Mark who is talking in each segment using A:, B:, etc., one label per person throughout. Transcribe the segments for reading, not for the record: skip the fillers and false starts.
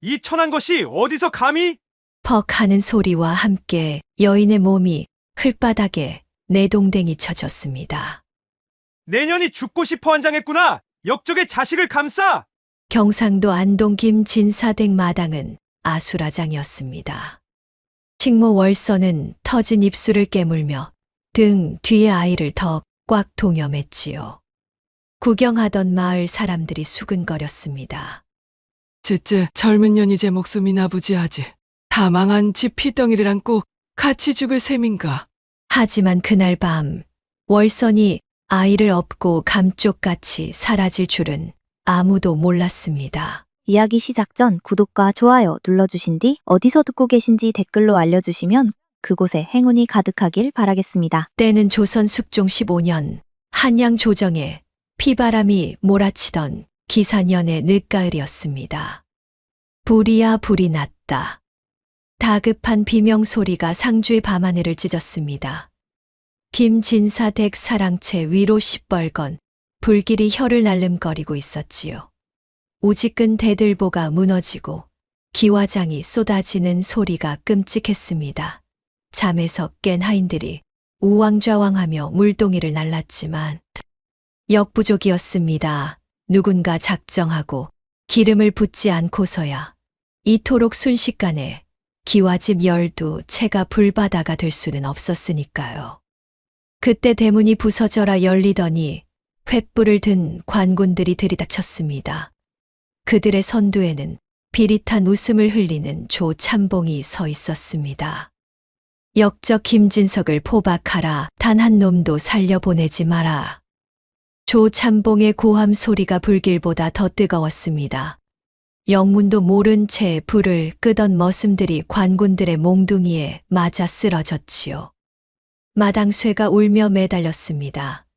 A: 이 천한 것이 어디서 감히?
B: 퍽 하는 소리와 함께 여인의 몸이 흘바닥에 내동댕이 쳐졌습니다.
A: 내년이 죽고 싶어 한장했구나. 역적의 자식을 감싸.
B: 경상도 안동 김진사댁 마당은 아수라장이었습니다. 식모 월서는 터진 입술을 깨물며 등 뒤에 아이를 더 꽉 동여맸지요. 구경하던 마을 사람들이 수근거렸습니다.
C: 쯧쯧 젊은 년이 제 목숨이나 부지하지. 다 망한 집 피덩이를 꼭 같이 죽을 셈인가.
B: 하지만 그날 밤 월선이 아이를 업고 감쪽같이 사라질 줄은 아무도 몰랐습니다.
D: 이야기 시작 전 구독과 좋아요 눌러주신 뒤 어디서 듣고 계신지 댓글로 알려주시면 그곳에 행운이 가득하길 바라겠습니다.
B: 때는 조선 숙종 15년 한양 조정에 피바람이 몰아치던 기사년의 늦가을이었습니다. 불이야 불이 났다. 다급한 비명 소리가 상주의 밤하늘을 찢었습니다. 김진사 댁 사랑채 위로 시뻘건 불길이 혀를 날름거리고 있었지요. 우지끈 대들보가 무너지고 기와장이 쏟아지는 소리가 끔찍했습니다. 잠에서 깬 하인들이 우왕좌왕하며 물동이를 날랐지만 역부족이었습니다. 누군가 작정하고 기름을 붓지 않고서야 이토록 순식간에 기와집 12채가 불바다가 될 수는 없었으니까요. 그때 대문이 부서져라 열리더니 횃불을 든 관군들이 들이닥쳤습니다. 그들의 선두에는 비릿한 웃음을 흘리는 조참봉이 서 있었습니다. 역적 김진석을 포박하라. 단 한 놈도 살려보내지 마라. 조참봉의 고함 소리가 불길보다 더 뜨거웠습니다. 영문도 모른 채 불을 끄던 머슴들이 관군들의 몽둥이에 맞아 쓰러졌지요. 마당쇠가 울며 매달렸습니다.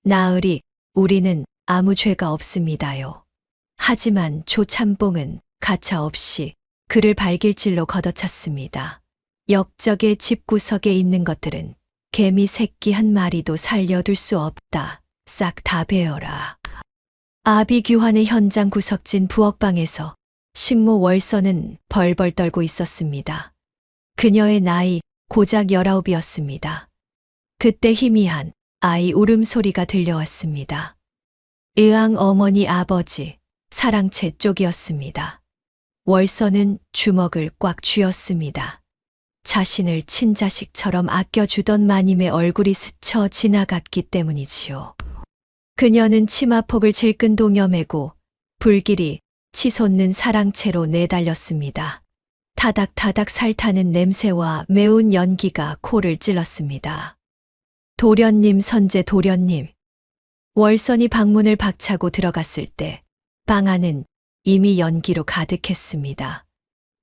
B: 나으리, 우리는 아무 죄가 없습니다요. 하지만 조참봉은 가차없이 그를 발길질로 걷어찼습니다. 역적의 집구석에 있는 것들은 개미 새끼 한 마리도 살려둘 수 없다. 싹 다 베어라. 아비규환의 현장 구석진 부엌방에서 식모 월서는 벌벌 떨고 있었습니다. 그녀의 나이 고작 19이었습니다. 그때 희미한 아이 울음소리가 들려왔습니다. 의왕 어머니 아버지 사랑채 쪽이었습니다. 월서는 주먹을 꽉 쥐었습니다. 자신을 친자식처럼 아껴주던 마님의 얼굴이 스쳐 지나갔기 때문이지요. 그녀는 치마폭을 질끈 동여매고 불길이 치솟는 사랑채로 내달렸습니다. 타닥타닥 살타는 냄새와 매운 연기가 코를 찔렀습니다. 도련님 선제 도련님. 월선이 방문을 박차고 들어갔을 때 방 안은 이미 연기로 가득했습니다.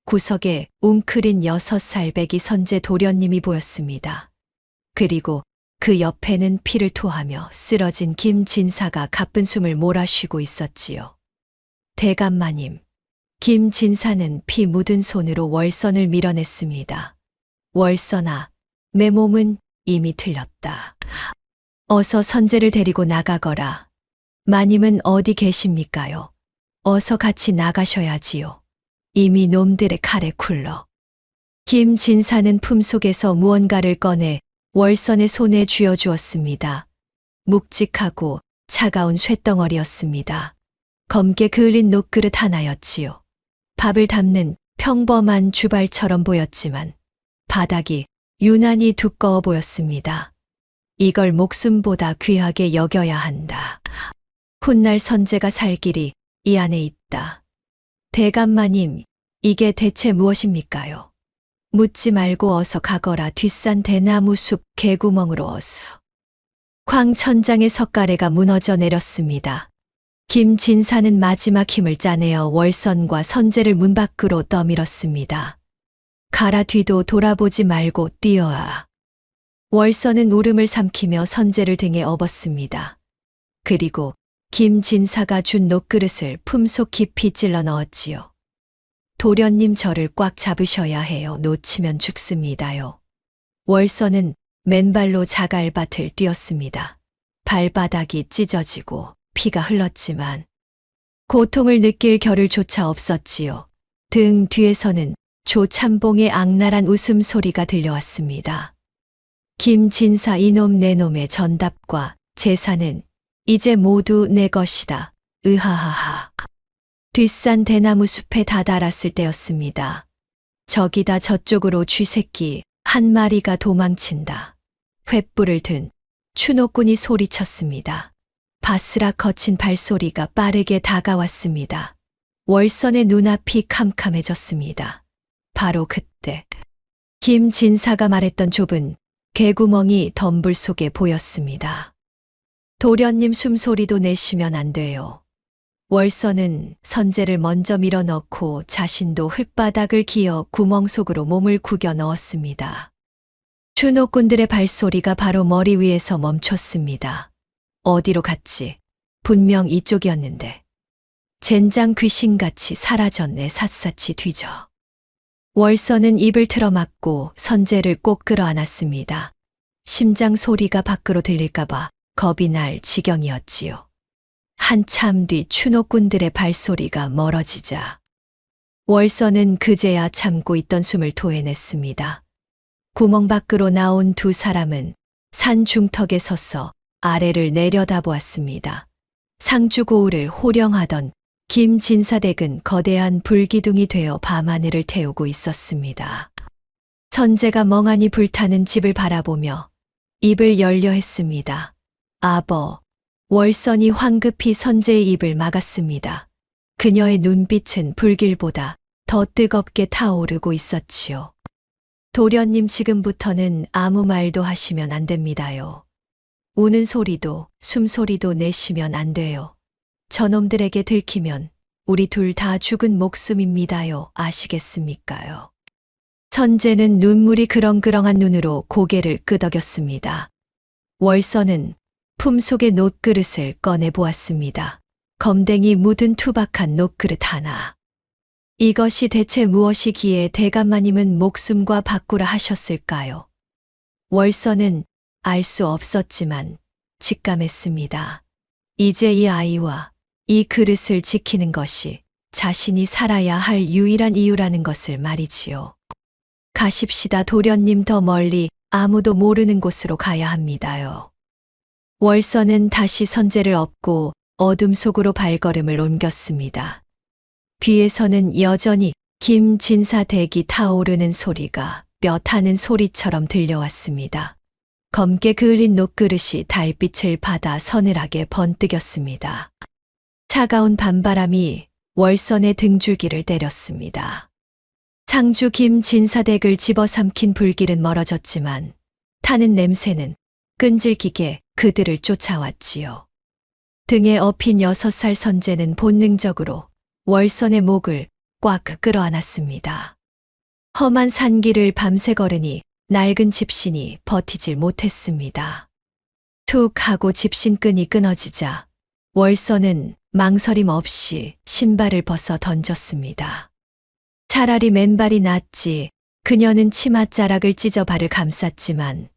B: 구석에 웅크린 6살 배기 선제 도련님이 보였습니다. 그리고 그 옆에는 피를 토하며 쓰러진 김진사가 가쁜 숨을 몰아쉬고 있었지요. 대감마님, 김진사는 피 묻은 손으로 월선을 밀어냈습니다. 월선아, 내 몸은 이미 틀렸다. 어서 선제를 데리고 나가거라. 마님은 어디 계십니까요? 어서 같이 나가셔야지요. 이미 놈들의 칼에 굴러. 김진사는 품속에서 무언가를 꺼내 월선의 손에 쥐어주었습니다. 묵직하고 차가운 쇳덩어리였습니다. 검게 그을린 녹그릇 하나였지요. 밥을 담는 평범한 주발처럼 보였지만 바닥이 유난히 두꺼워 보였습니다. 이걸 목숨보다 귀하게 여겨야 한다. 훗날 선제가 살 길이 이 안에 있다. 대감마님, 이게 대체 무엇입니까요? 묻지 말고 어서 가거라. 뒷산 대나무 숲 개구멍으로 어서. 광천장의 석가래가 무너져 내렸습니다. 김진사는 마지막 힘을 짜내어 월선과 선제를 문 밖으로 떠밀었습니다. 가라. 뒤도 돌아보지 말고 뛰어와. 월선은 울음을 삼키며 선제를 등에 업었습니다. 그리고 김진사가 준 녹그릇을 품속 깊이 찔러 넣었지요. 도련님 저를 꽉 잡으셔야 해요. 놓치면 죽습니다요. 월선은 맨발로 자갈밭을 뛰었습니다. 발바닥이 찢어지고 피가 흘렀지만 고통을 느낄 겨를조차 없었지요. 등 뒤에서는 조참봉의 악랄한 웃음소리가 들려왔습니다. 김진사 이놈 내놈의 전답과 재산은 이제 모두 내 것이다. 으하하하. 뒷산 대나무 숲에 다다랐을 때였습니다. 저기다 저쪽으로 쥐새끼 한 마리가 도망친다. 횃불을 든 추노꾼이 소리쳤습니다. 바스락 거친 발소리가 빠르게 다가왔습니다. 월선의 눈앞이 캄캄해졌습니다. 바로 그때 김진사가 말했던 좁은 개구멍이 덤불 속에 보였습니다. 도련님 숨소리도 내쉬면 안 돼요. 월선은 선재를 먼저 밀어넣고 자신도 흙바닥을 기어 구멍 속으로 몸을 구겨 넣었습니다. 추노꾼들의 발소리가 바로 머리 위에서 멈췄습니다. 어디로 갔지? 분명 이쪽이었는데. 젠장 귀신같이 사라졌네. 샅샅이 뒤져. 월선은 입을 틀어막고 선재를 꼭 끌어안았습니다. 심장 소리가 밖으로 들릴까봐 겁이 날 지경이었지요. 한참 뒤 추노꾼들의 발소리가 멀어지자 월선은 그제야 참고 있던 숨을 토해냈습니다. 구멍 밖으로 나온 두 사람은 산 중턱에 서서 아래를 내려다보았습니다. 상주고을을 호령하던 김진사댁은 거대한 불기둥이 되어 밤하늘을 태우고 있었습니다. 선재가 멍하니 불타는 집을 바라보며 입을 열려 했습니다. 아버. 월선이 황급히 선재의 입을 막았습니다. 그녀의 눈빛은 불길보다 더 뜨겁게 타오르고 있었지요. 도련님, 지금부터는 아무 말도 하시면 안 됩니다요. 우는 소리도 숨소리도 내쉬면 안 돼요. 저놈들에게 들키면 우리 둘 다 죽은 목숨입니다요. 아시겠습니까요? 선재는 눈물이 그렁그렁한 눈으로 고개를 끄덕였습니다. 월선은 품속의 놋그릇을 꺼내 보았습니다. 검댕이 묻은 투박한 놋그릇 하나. 이것이 대체 무엇이기에 대감마님은 목숨과 바꾸라 하셨을까요? 월선은 알 수 없었지만 직감했습니다. 이제 이 아이와 이 그릇을 지키는 것이 자신이 살아야 할 유일한 이유라는 것을 말이지요. 가십시다. 도련님, 더 멀리 아무도 모르는 곳으로 가야 합니다요. 월선은 다시 선재를 업고 어둠 속으로 발걸음을 옮겼습니다. 뒤에서는 여전히 김진사 댁이 타오르는 소리가 뼈 타는 소리처럼 들려왔습니다. 검게 그을린 놋그릇이 달빛을 받아 서늘하게 번뜩였습니다. 차가운 밤바람이 월선의 등줄기를 때렸습니다. 상주 김진사 댁을 집어삼킨 불길은 멀어졌지만 타는 냄새는 끈질기게 그들을 쫓아왔지요. 등에 업힌 6살 선재는 본능적으로 월선의 목을 꽉 끌어안았습니다. 험한 산길을 밤새 걸으니 낡은 집신이 버티질 못했습니다. 툭 하고 집신끈이 끊어지자 월선은 망설임 없이 신발을 벗어 던졌습니다. 차라리 맨발이 낫지. 그녀는 치맛자락을 찢어 발을 감쌌지만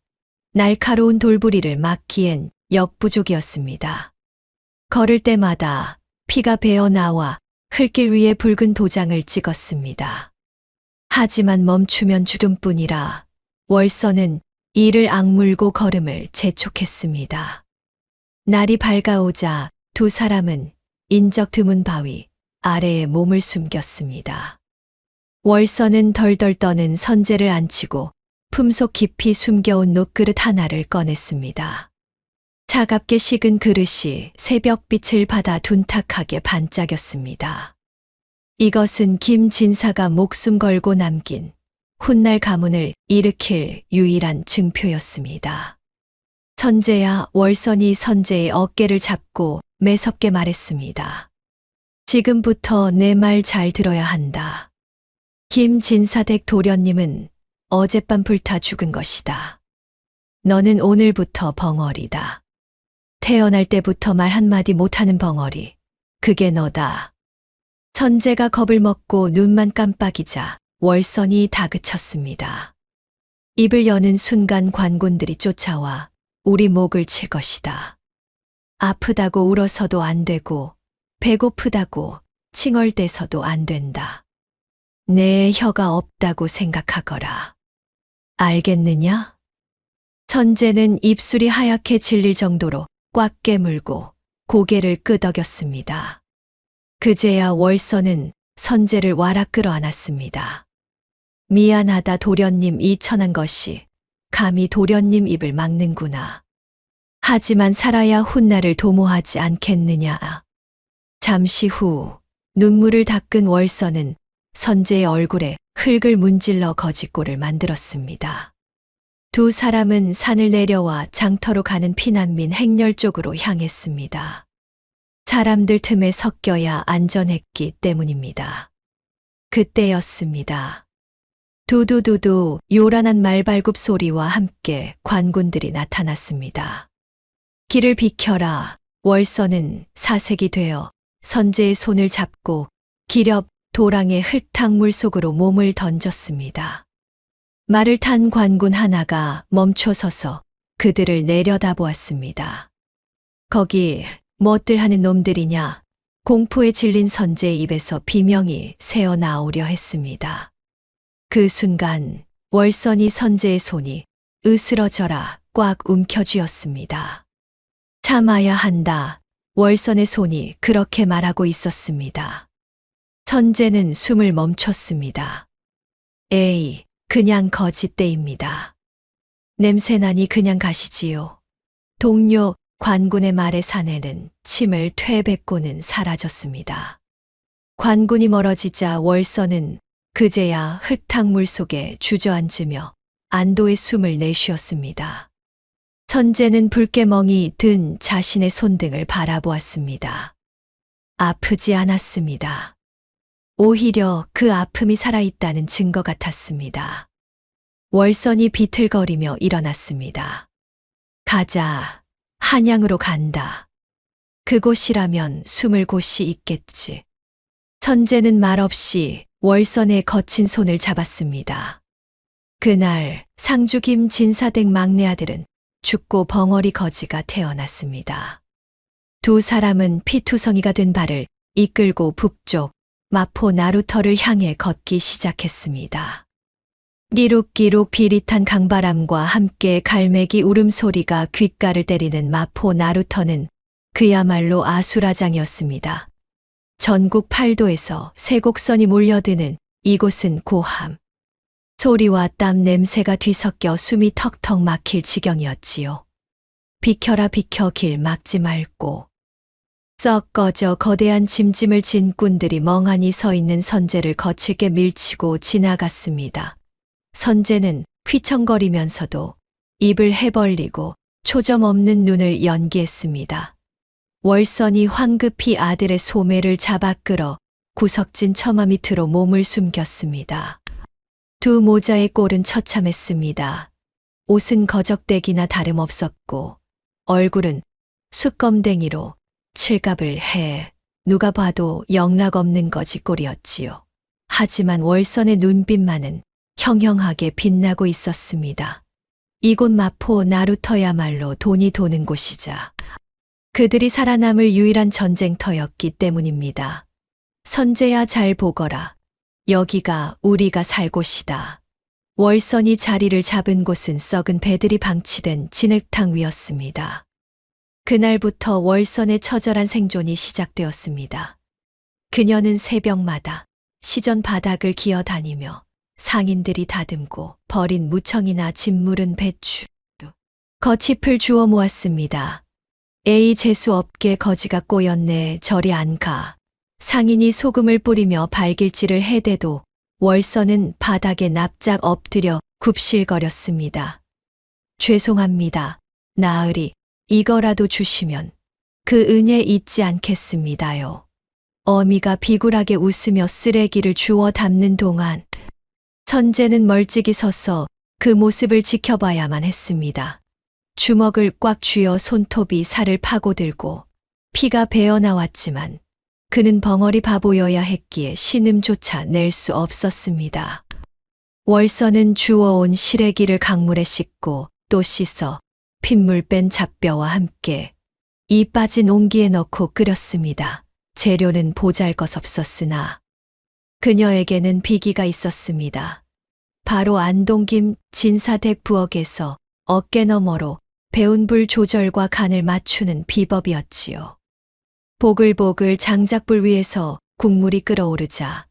B: 날카로운 돌부리를 막기엔 역부족이었습니다. 걸을 때마다 피가 배어 나와 흙길 위에 붉은 도장을 찍었습니다. 하지만 멈추면 죽음뿐이라 월선은 이를 악물고 걸음을 재촉했습니다. 날이 밝아오자 두 사람은 인적 드문 바위 아래에 몸을 숨겼습니다. 월선은 덜덜 떠는 선재를 안치고 품속 깊이 숨겨온 놋그릇 하나를 꺼냈습니다. 차갑게 식은 그릇이 새벽빛을 받아 둔탁하게 반짝였습니다. 이것은 김진사가 목숨 걸고 남긴 훗날 가문을 일으킬 유일한 증표였습니다. 선재야. 월선이 선재의 어깨를 잡고 매섭게 말했습니다. 지금부터 내 말 잘 들어야 한다. 김진사댁 도련님은 어젯밤 불타 죽은 것이다. 너는 오늘부터 벙어리다. 태어날 때부터 말 한마디 못하는 벙어리. 그게 너다. 선재가 겁을 먹고 눈만 깜빡이자 월선이 다그쳤습니다. 입을 여는 순간 관군들이 쫓아와 우리 목을 칠 것이다. 아프다고 울어서도 안 되고 배고프다고 칭얼대서도 안 된다. 내 혀가 없다고 생각하거라. 알겠느냐? 선제는 입술이 하얗게 질릴 정도로 꽉 깨물고 고개를 끄덕였습니다. 그제야 월서는 선제를 와락 끌어안았습니다. 미안하다 도련님, 이 천한 것이 감히 도련님 입을 막는구나. 하지만 살아야 훗날을 도모하지 않겠느냐. 잠시 후 눈물을 닦은 월서는 선제의 얼굴에 흙을 문질러 거짓골을 만들었습니다. 두 사람은 산을 내려와 장터로 가는 피난민 행렬 쪽으로 향했습니다. 사람들 틈에 섞여야 안전했기 때문입니다. 그때였습니다. 두두두두 요란한 말발굽 소리와 함께 관군들이 나타났습니다. 길을 비켜라. 월서는 사색이 되어 선제의 손을 잡고 기렵 도랑의 흙탕물 속으로 몸을 던졌습니다. 말을 탄 관군 하나가 멈춰서서 그들을 내려다보았습니다. 거기 뭣들 하는 놈들이냐? 공포에 질린 선제의 입에서 비명이 새어나오려 했습니다. 그 순간 월선이 선제의 손이 으스러져라 꽉 움켜쥐었습니다. 참아야 한다. 월선의 손이 그렇게 말하고 있었습니다. 선제는 숨을 멈췄습니다. 에이, 그냥 거짓대입니다. 냄새나니 그냥 가시지요. 동료 관군의 말에 사내는 침을 퇴뱉고는 사라졌습니다. 관군이 멀어지자 월선은 그제야 흙탕물 속에 주저앉으며 안도의 숨을 내쉬었습니다. 선제는 붉게 멍이 든 자신의 손등을 바라보았습니다. 아프지 않았습니다. 오히려 그 아픔이 살아있다는 증거 같았습니다. 월선이 비틀거리며 일어났습니다. 가자. 한양으로 간다. 그곳이라면 숨을 곳이 있겠지. 선제는 말없이 월선의 거친 손을 잡았습니다. 그날 상주 김진사댁 막내 아들은 죽고 벙어리 거지가 태어났습니다. 두 사람은 피투성이가 된 발을 이끌고 북쪽 마포 나루터를 향해 걷기 시작했습니다. 끼룩끼룩 비릿한 강바람과 함께 갈매기 울음소리가 귓가를 때리는 마포 나루터는 그야말로 아수라장이었습니다. 전국 8도에서 세곡선이 몰려드는 이곳은 고함. 소리와 땀 냄새가 뒤섞여 숨이 턱턱 막힐 지경이었지요. 비켜라 비켜 길 막지 말고. 썩 꺼져 거대한 짐짐을 진 꾼들이 멍하니 서 있는 선제를 거칠게 밀치고 지나갔습니다. 선제는 휘청거리면서도 입을 해벌리고 초점 없는 눈을 연기했습니다. 월선이 황급히 아들의 소매를 잡아 끌어 구석진 처마 밑으로 몸을 숨겼습니다. 두 모자의 꼴은 처참했습니다. 옷은 거적대기나 다름없었고 얼굴은 숯검댕이로 칠갑을 해 누가 봐도 영락없는 거지꼴이었지요. 하지만 월선의 눈빛만은 형형하게 빛나고 있었습니다. 이곳 마포 나루터야말로 돈이 도는 곳이자 그들이 살아남을 유일한 전쟁터였기 때문입니다. 선제야 잘 보거라. 여기가 우리가 살 곳이다. 월선이 자리를 잡은 곳은 썩은 배들이 방치된 진흙탕 위였습니다. 그날부터 월선의 처절한 생존이 시작되었습니다. 그녀는 새벽마다 시전 바닥을 기어다니며 상인들이 다듬고 버린 무청이나 짓무른 배추, 거치풀 주워 모았습니다. 에이 재수 없게 거지가 꼬였네. 저리 안 가. 상인이 소금을 뿌리며 발길질을 해대도 월선은 바닥에 납작 엎드려 굽실거렸습니다. 죄송합니다. 나으리, 이거라도 주시면 그 은혜 잊지 않겠습니다요. 어미가 비굴하게 웃으며 쓰레기를 주워 담는 동안 선제는 멀찍이 서서 그 모습을 지켜봐야만 했습니다. 주먹을 꽉 쥐어 손톱이 살을 파고들고 피가 배어나왔지만 그는 벙어리 바보여야 했기에 신음조차 낼 수 없었습니다. 월선은 주워온 시래기를 강물에 씻고 또 씻어 핏물 뺀 잡뼈와 함께 이 빠진 옹기에 넣고 끓였습니다. 재료는 보잘것없었으나 그녀에게는 비기가 있었습니다. 바로 안동김 진사댁 부엌에서 어깨너머로 배운 불 조절과 간을 맞추는 비법이었지요. 보글보글 장작불 위에서 국물이 끓어오르자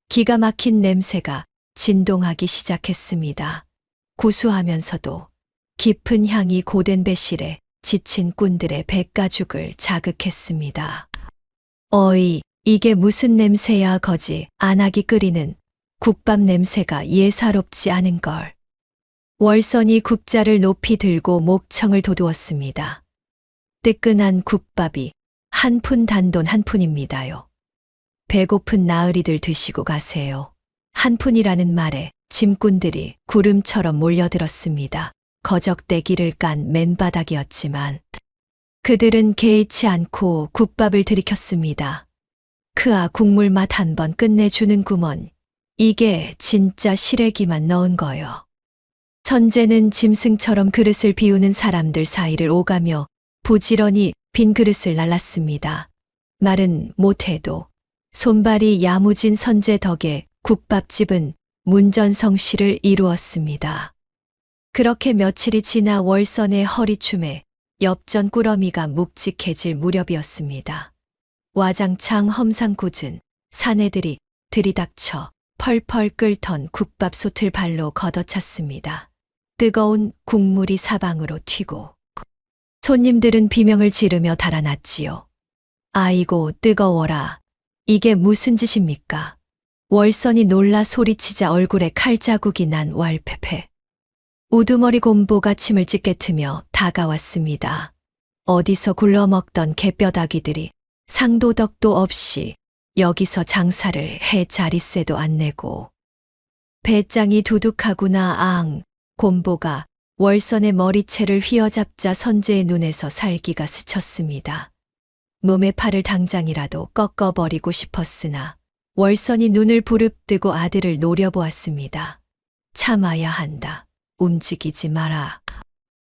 B: 기가 막힌 냄새가 진동하기 시작했습니다. 구수하면서도 깊은 향이 고된 배실에 지친 꾼들의 백가죽을 자극했습니다. 어이, 이게 무슨 냄새야 거지, 안하기 끓이는 국밥 냄새가 예사롭지 않은걸. 월선이 국자를 높이 들고 목청을 돋우었습니다. 뜨끈한 국밥이 한 푼 단돈 한 푼입니다요. 배고픈 나으리들 드시고 가세요. 한 푼이라는 말에 짐꾼들이 구름처럼 몰려들었습니다. 거적대기를 깐 맨바닥이었지만 그들은 개의치 않고 국밥을 들이켰습니다. 그아 국물 맛 한번 끝내주는구먼. 이게 진짜 시래기만 넣은 거요. 선재는 짐승처럼 그릇을 비우는 사람들 사이를 오가며 부지런히 빈 그릇을 날랐습니다. 말은 못해도 손발이 야무진 선재 덕에 국밥집은 문전성시를 이루었습니다. 그렇게 며칠이 지나 월선의 허리춤에 엽전 꾸러미가 묵직해질 무렵이었습니다. 와장창 험상궂은 사내들이 들이닥쳐 펄펄 끓던 국밥솥을 발로 걷어찼습니다. 뜨거운 국물이 사방으로 튀고 손님들은 비명을 지르며 달아났지요. 아이고 뜨거워라. 이게 무슨 짓입니까? 월선이 놀라 소리치자 얼굴에 칼자국이 난 왈페페. 우두머리 곰보가 침을 찢게트며 다가왔습니다. 어디서 굴러먹던 개뼈다귀들이 상도덕도 없이 여기서 장사를 해 자릿세도 안 내고. 배짱이 두둑하구나 앙. 곰보가 월선의 머리채를 휘어잡자 선재의 눈에서 살기가 스쳤습니다. 몸의 팔을 당장이라도 꺾어버리고 싶었으나 월선이 눈을 부릅뜨고 아들을 노려보았습니다. 참아야 한다. 움직이지 마라.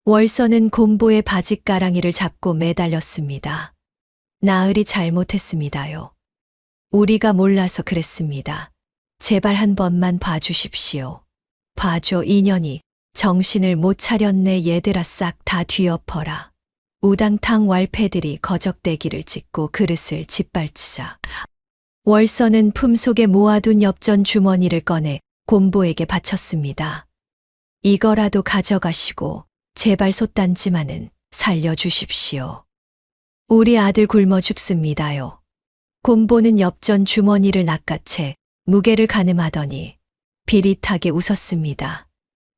B: 월선은 곰보의 바짓가랑이를 잡고 매달렸습니다. 나으리 잘못했습니다요. 우리가 몰라서 그랬습니다. 제발 한 번만 봐주십시오. 봐줘 이년이 정신을 못 차렸네. 얘들아 싹 다 뒤엎어라. 우당탕 왈패들이 거적대기를 찢고 그릇을 짓밟치자 월선은 품속에 모아둔 엽전 주머니를 꺼내 곰보에게 바쳤습니다. 이거라도 가져가시고 제발 솥단지만은 살려주십시오. 우리 아들 굶어 죽습니다요. 곰보는 엽전 주머니를 낚아채 무게를 가늠하더니 비릿하게 웃었습니다.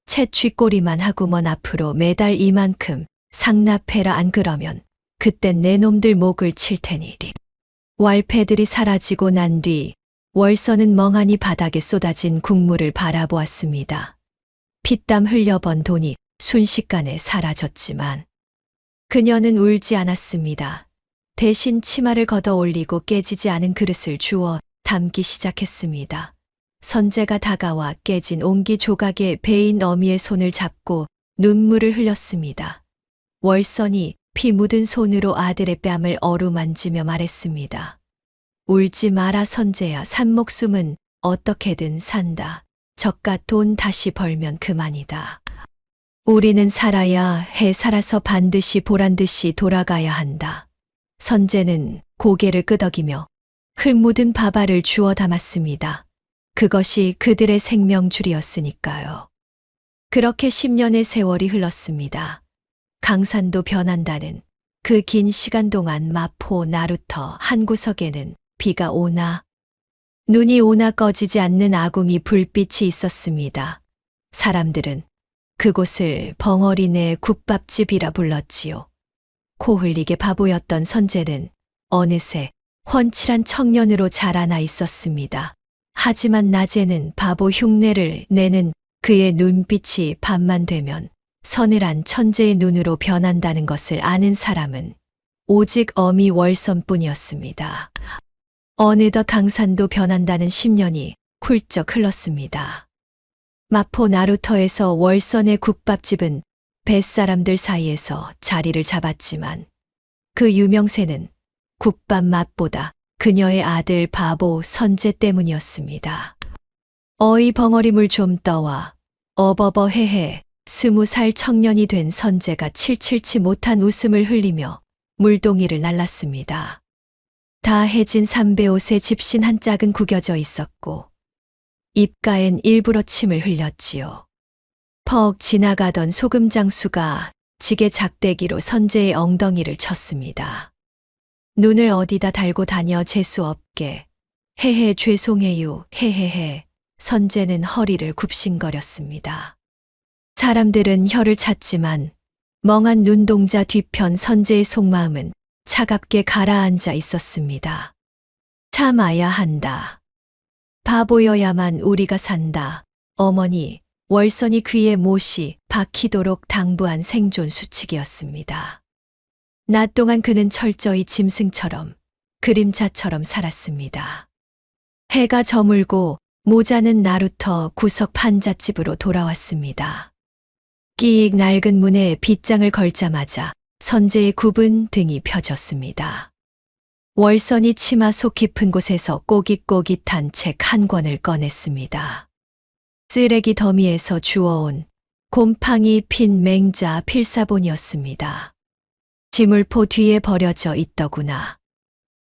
B: 채 쥐꼬리만 하구먼 앞으로 매달 이만큼 상납해라. 안 그러면 그땐 내 놈들 목을 칠 테니. 왈패들이 사라지고 난 뒤 월선은 멍하니 바닥에 쏟아진 국물을 바라보았습니다. 피땀 흘려번 돈이 순식간에 사라졌지만 그녀는 울지 않았습니다. 대신 치마를 걷어 올리고 깨지지 않은 그릇을 주워 담기 시작했습니다. 선재가 다가와 깨진 옹기 조각에 베인 어미의 손을 잡고 눈물을 흘렸습니다. 월선이 피 묻은 손으로 아들의 뺨을 어루만지며 말했습니다. 울지 마라 선재야. 산 목숨은 어떻게든 산다. 저깟 돈 다시 벌면 그만이다. 우리는 살아야 해. 살아서 반드시 보란듯이 돌아가야 한다. 선재는 고개를 끄덕이며 흙 묻은 밥알을 주워 담았습니다. 그것이 그들의 생명줄이었으니까요. 그렇게 10년의 세월이 흘렀습니다. 강산도 변한다는 그 긴 시간 동안 마포 나루터 한 구석에는 비가 오나 눈이 오나 꺼지지 않는 아궁이 불빛이 있었습니다. 사람들은 그곳을 벙어리네 국밥집이라 불렀지요. 코 흘리게 바보였던 선재는 어느새 훤칠한 청년으로 자라나 있었습니다. 하지만 낮에는 바보 흉내를 내는 그의 눈빛이 밤만 되면 서늘한 천재의 눈으로 변한다는 것을 아는 사람은 오직 어미 월선뿐이었습니다. 어느덧 강산도 변한다는 10년이 훌쩍 흘렀습니다. 마포 나루터에서 월선의 국밥집은 뱃사람들 사이에서 자리를 잡았지만 그 유명세는 국밥 맛보다 그녀의 아들 바보 선재 때문이었습니다. 어이 벙어리물 좀 떠와. 어버버 헤헤. 20살 청년이 된 선재가 칠칠치 못한 웃음을 흘리며 물동이를 날랐습니다. 다 해진 삼배 옷에 집신 한 짝은 구겨져 있었고 입가엔 일부러 침을 흘렸지요. 퍽 지나가던 소금장수가 지게 작대기로 선재의 엉덩이를 쳤습니다. 눈을 어디다 달고 다녀 재수없게. 헤헤 죄송해요. 헤헤헤. 선재는 허리를 굽신거렸습니다. 사람들은 혀를 찾지만 멍한 눈동자 뒤편 선재의 속마음은 차갑게 가라앉아 있었습니다. 참아야 한다. 바보여야만 우리가 산다. 어머니, 월선이 귀에 못이 박히도록 당부한 생존 수칙이었습니다. 낮 동안 그는 철저히 짐승처럼, 그림자처럼 살았습니다. 해가 저물고 모자는 나루터 구석 판잣집으로 돌아왔습니다. 끼익 낡은 문에 빗장을 걸자마자 선재의 굽은 등이 펴졌습니다. 월선이 치마 속 깊은 곳에서 꼬깃꼬깃한 책 한 권을 꺼냈습니다. 쓰레기 더미에서 주워온 곰팡이 핀 맹자 필사본이었습니다. 지물포 뒤에 버려져 있더구나.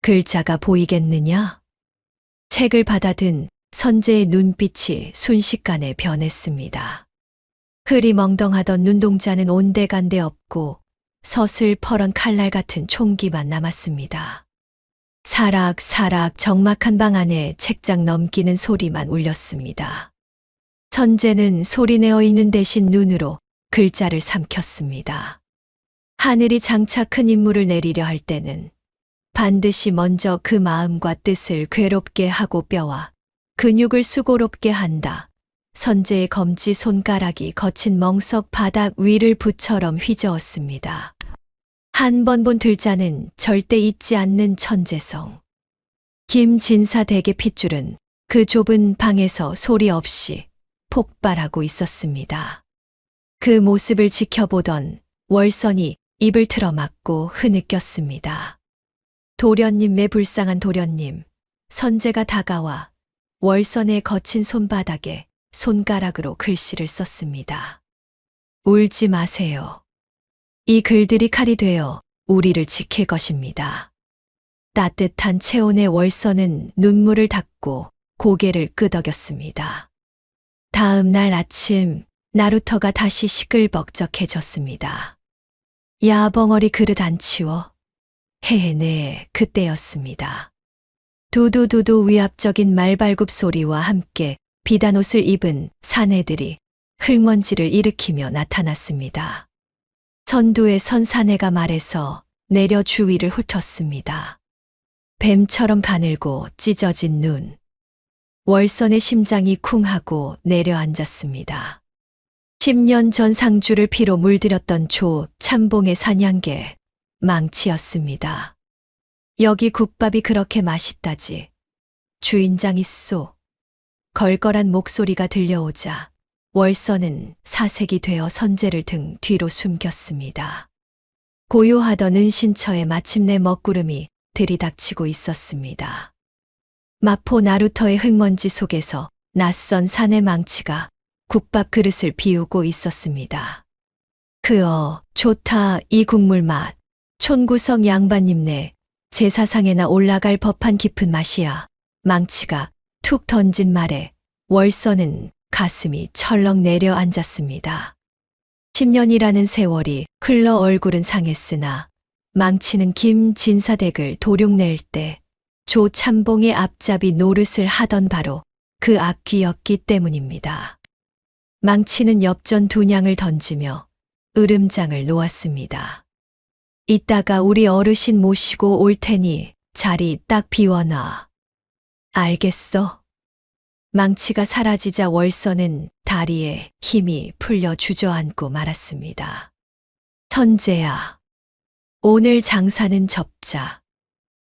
B: 글자가 보이겠느냐? 책을 받아든 선재의 눈빛이 순식간에 변했습니다. 흐리멍덩하던 눈동자는 온데간데 없고 서슬퍼런 칼날 같은 총기만 남았습니다. 사락사락 적막한 방 안에 책장 넘기는 소리만 울렸습니다. 선재는 소리내어 있는 대신 눈으로 글자를 삼켰습니다. 하늘이 장차 큰 임무를 내리려 할 때는 반드시 먼저 그 마음과 뜻을 괴롭게 하고 뼈와 근육을 수고롭게 한다. 선재의 검지 손가락이 거친 멍석 바닥 위를 붓처럼 휘저었습니다. 한 번 본 글자는 절대 잊지 않는 천재성. 김진사 댁의 핏줄은 그 좁은 방에서 소리 없이 폭발하고 있었습니다. 그 모습을 지켜보던 월선이 입을 틀어막고 흐느꼈습니다. 도련님의 불쌍한 도련님. 선재가 다가와 월선의 거친 손바닥에 손가락으로 글씨를 썼습니다. 울지 마세요. 이 글들이 칼이 되어 우리를 지킬 것입니다. 따뜻한 체온의 월선은 눈물을 닦고 고개를 끄덕였습니다. 다음 날 아침 나루터가 다시 시끌벅적해졌습니다. 야 벙어리 그릇 안 치워? 헤헤 네 그때였습니다. 두두두두 위압적인 말발굽 소리와 함께 비단 옷을 입은 사내들이 흙먼지를 일으키며 나타났습니다. 선두에 선 사내가 말해서 내려 주위를 훑었습니다. 뱀처럼 가늘고 찢어진 눈. 월선의 심장이 쿵하고 내려앉았습니다. 10년 전 상주를 피로 물들였던 조 참봉의 사냥개 망치였습니다. 여기 국밥이 그렇게 맛있다지. 주인장 있소. 걸걸한 목소리가 들려오자 월선은 사색이 되어 선재를 등 뒤로 숨겼습니다. 고요하던 은신처에 마침내 먹구름이 들이닥치고 있었습니다. 마포 나루터의 흙먼지 속에서 낯선 사내 망치가 국밥 그릇을 비우고 있었습니다. 좋다 이 국물 맛. 촌구석 양반님네 제사상에나 올라갈 법한 깊은 맛이야. 망치가 툭 던진 말에 월선은 가슴이 철렁 내려앉았습니다. 10년이라는 세월이 흘러 얼굴은 상했으나 망치는 김진사댁을 도륙낼 때 조 참봉의 앞잡이 노릇을 하던 바로 그 악귀였기 때문입니다. 망치는 엽전 2냥을 던지며 으름장을 놓았습니다. 이따가 우리 어르신 모시고 올 테니 자리 딱 비워놔. 알겠어? 망치가 사라지자 월선은 다리에 힘이 풀려 주저앉고 말았습니다. 선재야, 오늘 장사는 접자.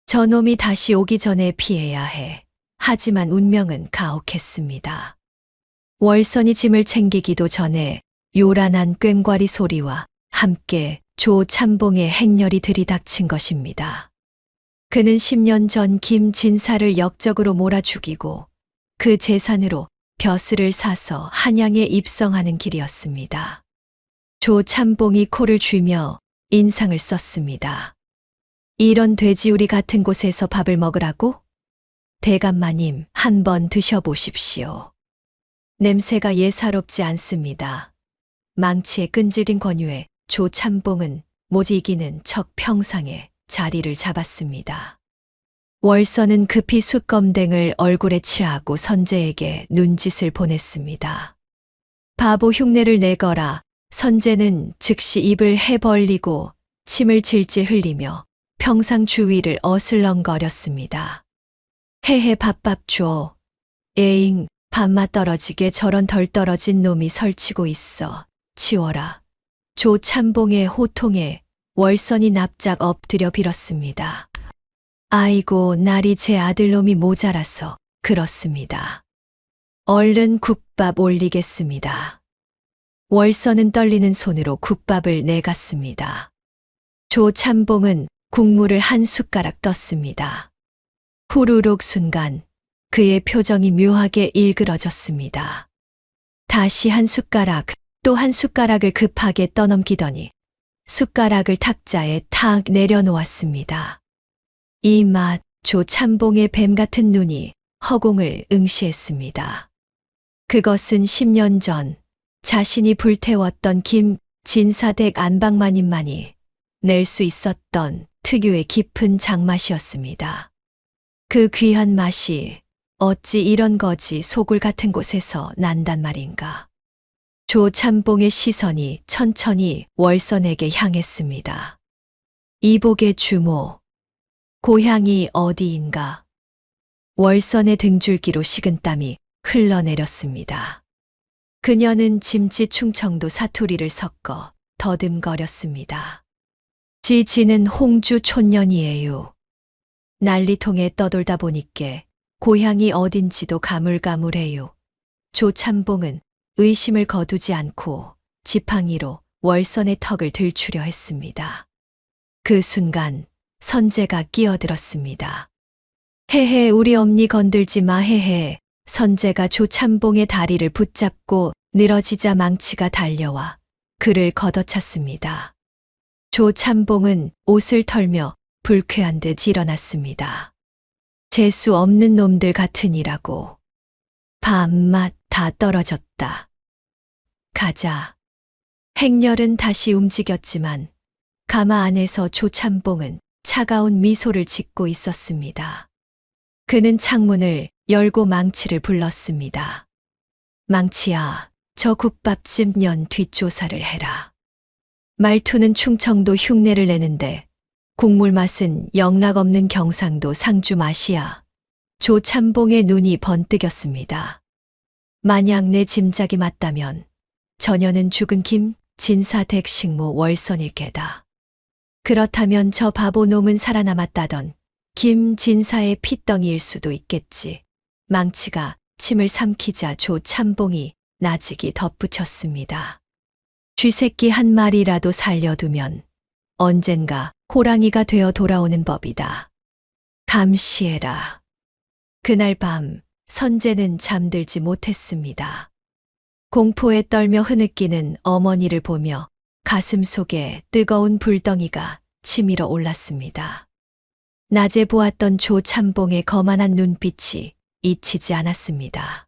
B: 저놈이 다시 오기 전에 피해야 해. 하지만 운명은 가혹했습니다. 월선이 짐을 챙기기도 전에 요란한 꽹과리 소리와 함께 조 참봉의 행렬이 들이닥친 것입니다. 그는 10년 전 김진사를 역적으로 몰아 죽이고 그 재산으로 벼슬을 사서 한양에 입성하는 길이었습니다. 조참봉이 코를 쥐며 인상을 썼습니다. 이런 돼지우리 같은 곳에서 밥을 먹으라고? 대감마님, 한번 드셔보십시오. 냄새가 예사롭지 않습니다. 망치에 끈질긴 권유에 조참봉은 못 이기는 척 평상에 자리를 잡았습니다. 월선은 급히 숯검댕을 얼굴에 칠하고 선제에게 눈짓을 보냈습니다. 바보 흉내를 내거라. 선제는 즉시 입을 해 벌리고 침을 질질 흘리며 평상 주위를 어슬렁거렸습니다. 해해 밥밥 줘. 에잉, 밥맛 떨어지게 저런 덜 떨어진 놈이 설치고 있어. 치워라. 조참봉의 호통에 월선이 납작 엎드려 빌었습니다. 아이고, 날이 제 아들놈이 모자라서 그렇습니다. 얼른 국밥 올리겠습니다. 월선은 떨리는 손으로 국밥을 내갔습니다. 조참봉은 국물을 한 숟가락 떴습니다. 후루룩 순간 그의 표정이 묘하게 일그러졌습니다. 다시 한 숟가락, 또 한 숟가락을 급하게 떠넘기더니 숟가락을 탁자에 탁 내려놓았습니다. 이 맛, 조참봉의 뱀 같은 눈이 허공을 응시했습니다. 그것은 10년 전 자신이 불태웠던 김진사댁 안방마님만이 낼 수 있었던 특유의 깊은 장맛이었습니다. 그 귀한 맛이 어찌 이런 거지 소굴 같은 곳에서 난단 말인가. 조참봉의 시선이 천천히 월선에게 향했습니다. 이복의 주모, 고향이 어디인가? 월선의 등줄기로 식은땀이 흘러내렸습니다. 그녀는 짐짓 충청도 사투리를 섞어 더듬거렸습니다. 지지는 홍주 촌년이에요. 난리통에 떠돌다 보니께 고향이 어딘지도 가물가물해요. 조참봉은 의심을 거두지 않고 지팡이로 월선의 턱을 들추려 했습니다. 그 순간 선제가 끼어들었습니다. 헤헤, 우리 엄니 건들지 마. 헤헤. 선제가 조참봉의 다리를 붙잡고 늘어지자 망치가 달려와 그를 걷어찼습니다. 조참봉은 옷을 털며 불쾌한 듯 일어났습니다. 재수 없는 놈들 같으니라고. 밥맛 다 떨어졌다. 가자. 행렬은 다시 움직였지만 가마 안에서 조참봉은 차가운 미소를 짓고 있었습니다. 그는 창문을 열고 망치를 불렀습니다. 망치야, 저 국밥집 년 뒷조사를 해라. 말투는 충청도 흉내를 내는데 국물 맛은 영락없는 경상도 상주 맛이야. 조참봉의 눈이 번뜩였습니다. 만약 내 짐작이 맞다면 저녀는 죽은 김진사댁 식모 월선일 게다. 그렇다면 저 바보 놈은 살아남았다던 김진사의 핏덩이일 수도 있겠지. 망치가 침을 삼키자 조참봉이 나직이 덧붙였습니다. 쥐새끼 한 마리라도 살려두면 언젠가 호랑이가 되어 돌아오는 법이다. 감시해라. 그날 밤 선제는 잠들지 못했습니다. 공포에 떨며 흐느끼는 어머니를 보며 가슴 속에 뜨거운 불덩이가 치밀어 올랐습니다. 낮에 보았던 조참봉의 거만한 눈빛이 잊히지 않았습니다.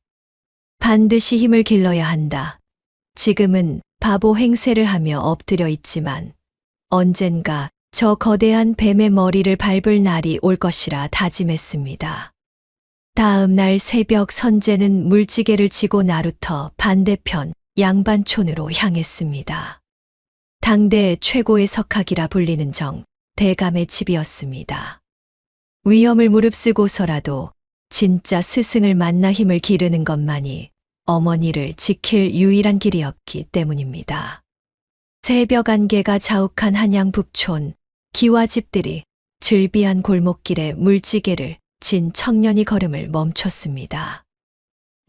B: 반드시 힘을 길러야 한다. 지금은 바보 행세를 하며 엎드려 있지만 언젠가 저 거대한 뱀의 머리를 밟을 날이 올 것이라 다짐했습니다. 다음 날 새벽 선제는 물지개를 지고 나루터 반대편 양반촌으로 향했습니다. 당대 최고의 석학이라 불리는 정 대감의 집이었습니다. 위험을 무릅쓰고서라도 진짜 스승을 만나 힘을 기르는 것만이 어머니를 지킬 유일한 길이었기 때문입니다. 새벽 안개가 자욱한 한양 북촌, 기와집들이 즐비한 골목길에 물지개를 진 청년이 걸음을 멈췄습니다.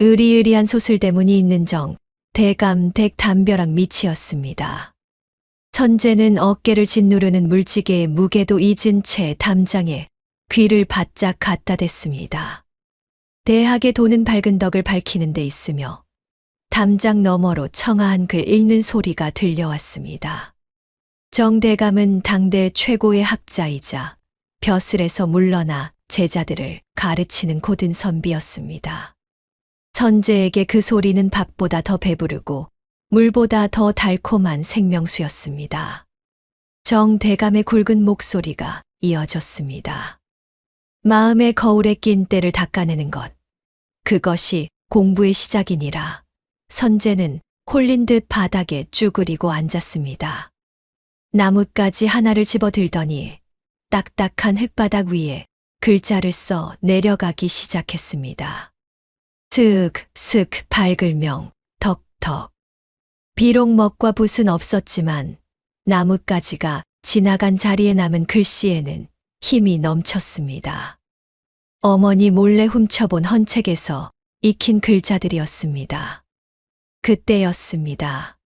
B: 으리으리한 소슬대문이 있는 정 대감 댁 담벼락 밑이었습니다. 선제는 어깨를 짓누르는 물지개의 무게도 잊은 채 담장에 귀를 바짝 갖다 댔습니다. 대학에 도는 밝은 덕을 밝히는 데 있으며 담장 너머로 청아한 글 읽는 소리가 들려왔습니다. 정대감은 당대 최고의 학자이자 벼슬에서 물러나 제자들을 가르치는 고든 선비였습니다. 선제에게 그 소리는 밥보다 더 배부르고 물보다 더 달콤한 생명수였습니다. 정대감의 굵은 목소리가 이어졌습니다. 마음의 거울에 낀 때를 닦아내는 것. 그것이 공부의 시작이니라. 선제는 홀린 듯 바닥에 쭈그리고 앉았습니다. 나뭇가지 하나를 집어들더니 딱딱한 흙바닥 위에 글자를 써 내려가기 시작했습니다. 슥, 슥, 발글명, 덕덕. 비록 먹과 붓은 없었지만 나뭇가지가 지나간 자리에 남은 글씨에는 힘이 넘쳤습니다. 어머니 몰래 훔쳐본 헌책에서 익힌 글자들이었습니다. 그때였습니다.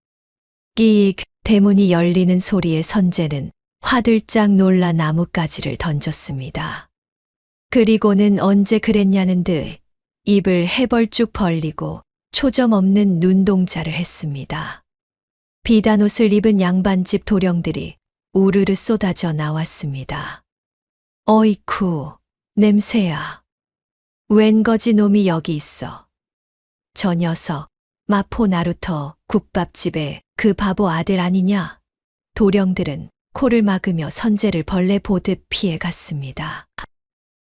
B: 끼익, 대문이 열리는 소리에 선제는 화들짝 놀라 나뭇가지를 던졌습니다. 그리고는 언제 그랬냐는 듯 입을 해벌쭉 벌리고 초점 없는 눈동자를 했습니다. 비단 옷을 입은 양반집 도령들이 우르르 쏟아져 나왔습니다. 어이쿠, 냄새야. 웬 거지 놈이 여기 있어. 저 녀석, 마포 나루터 국밥집에 그 바보 아들 아니냐? 도령들은 코를 막으며 선제를 벌레 보듯 피해 갔습니다.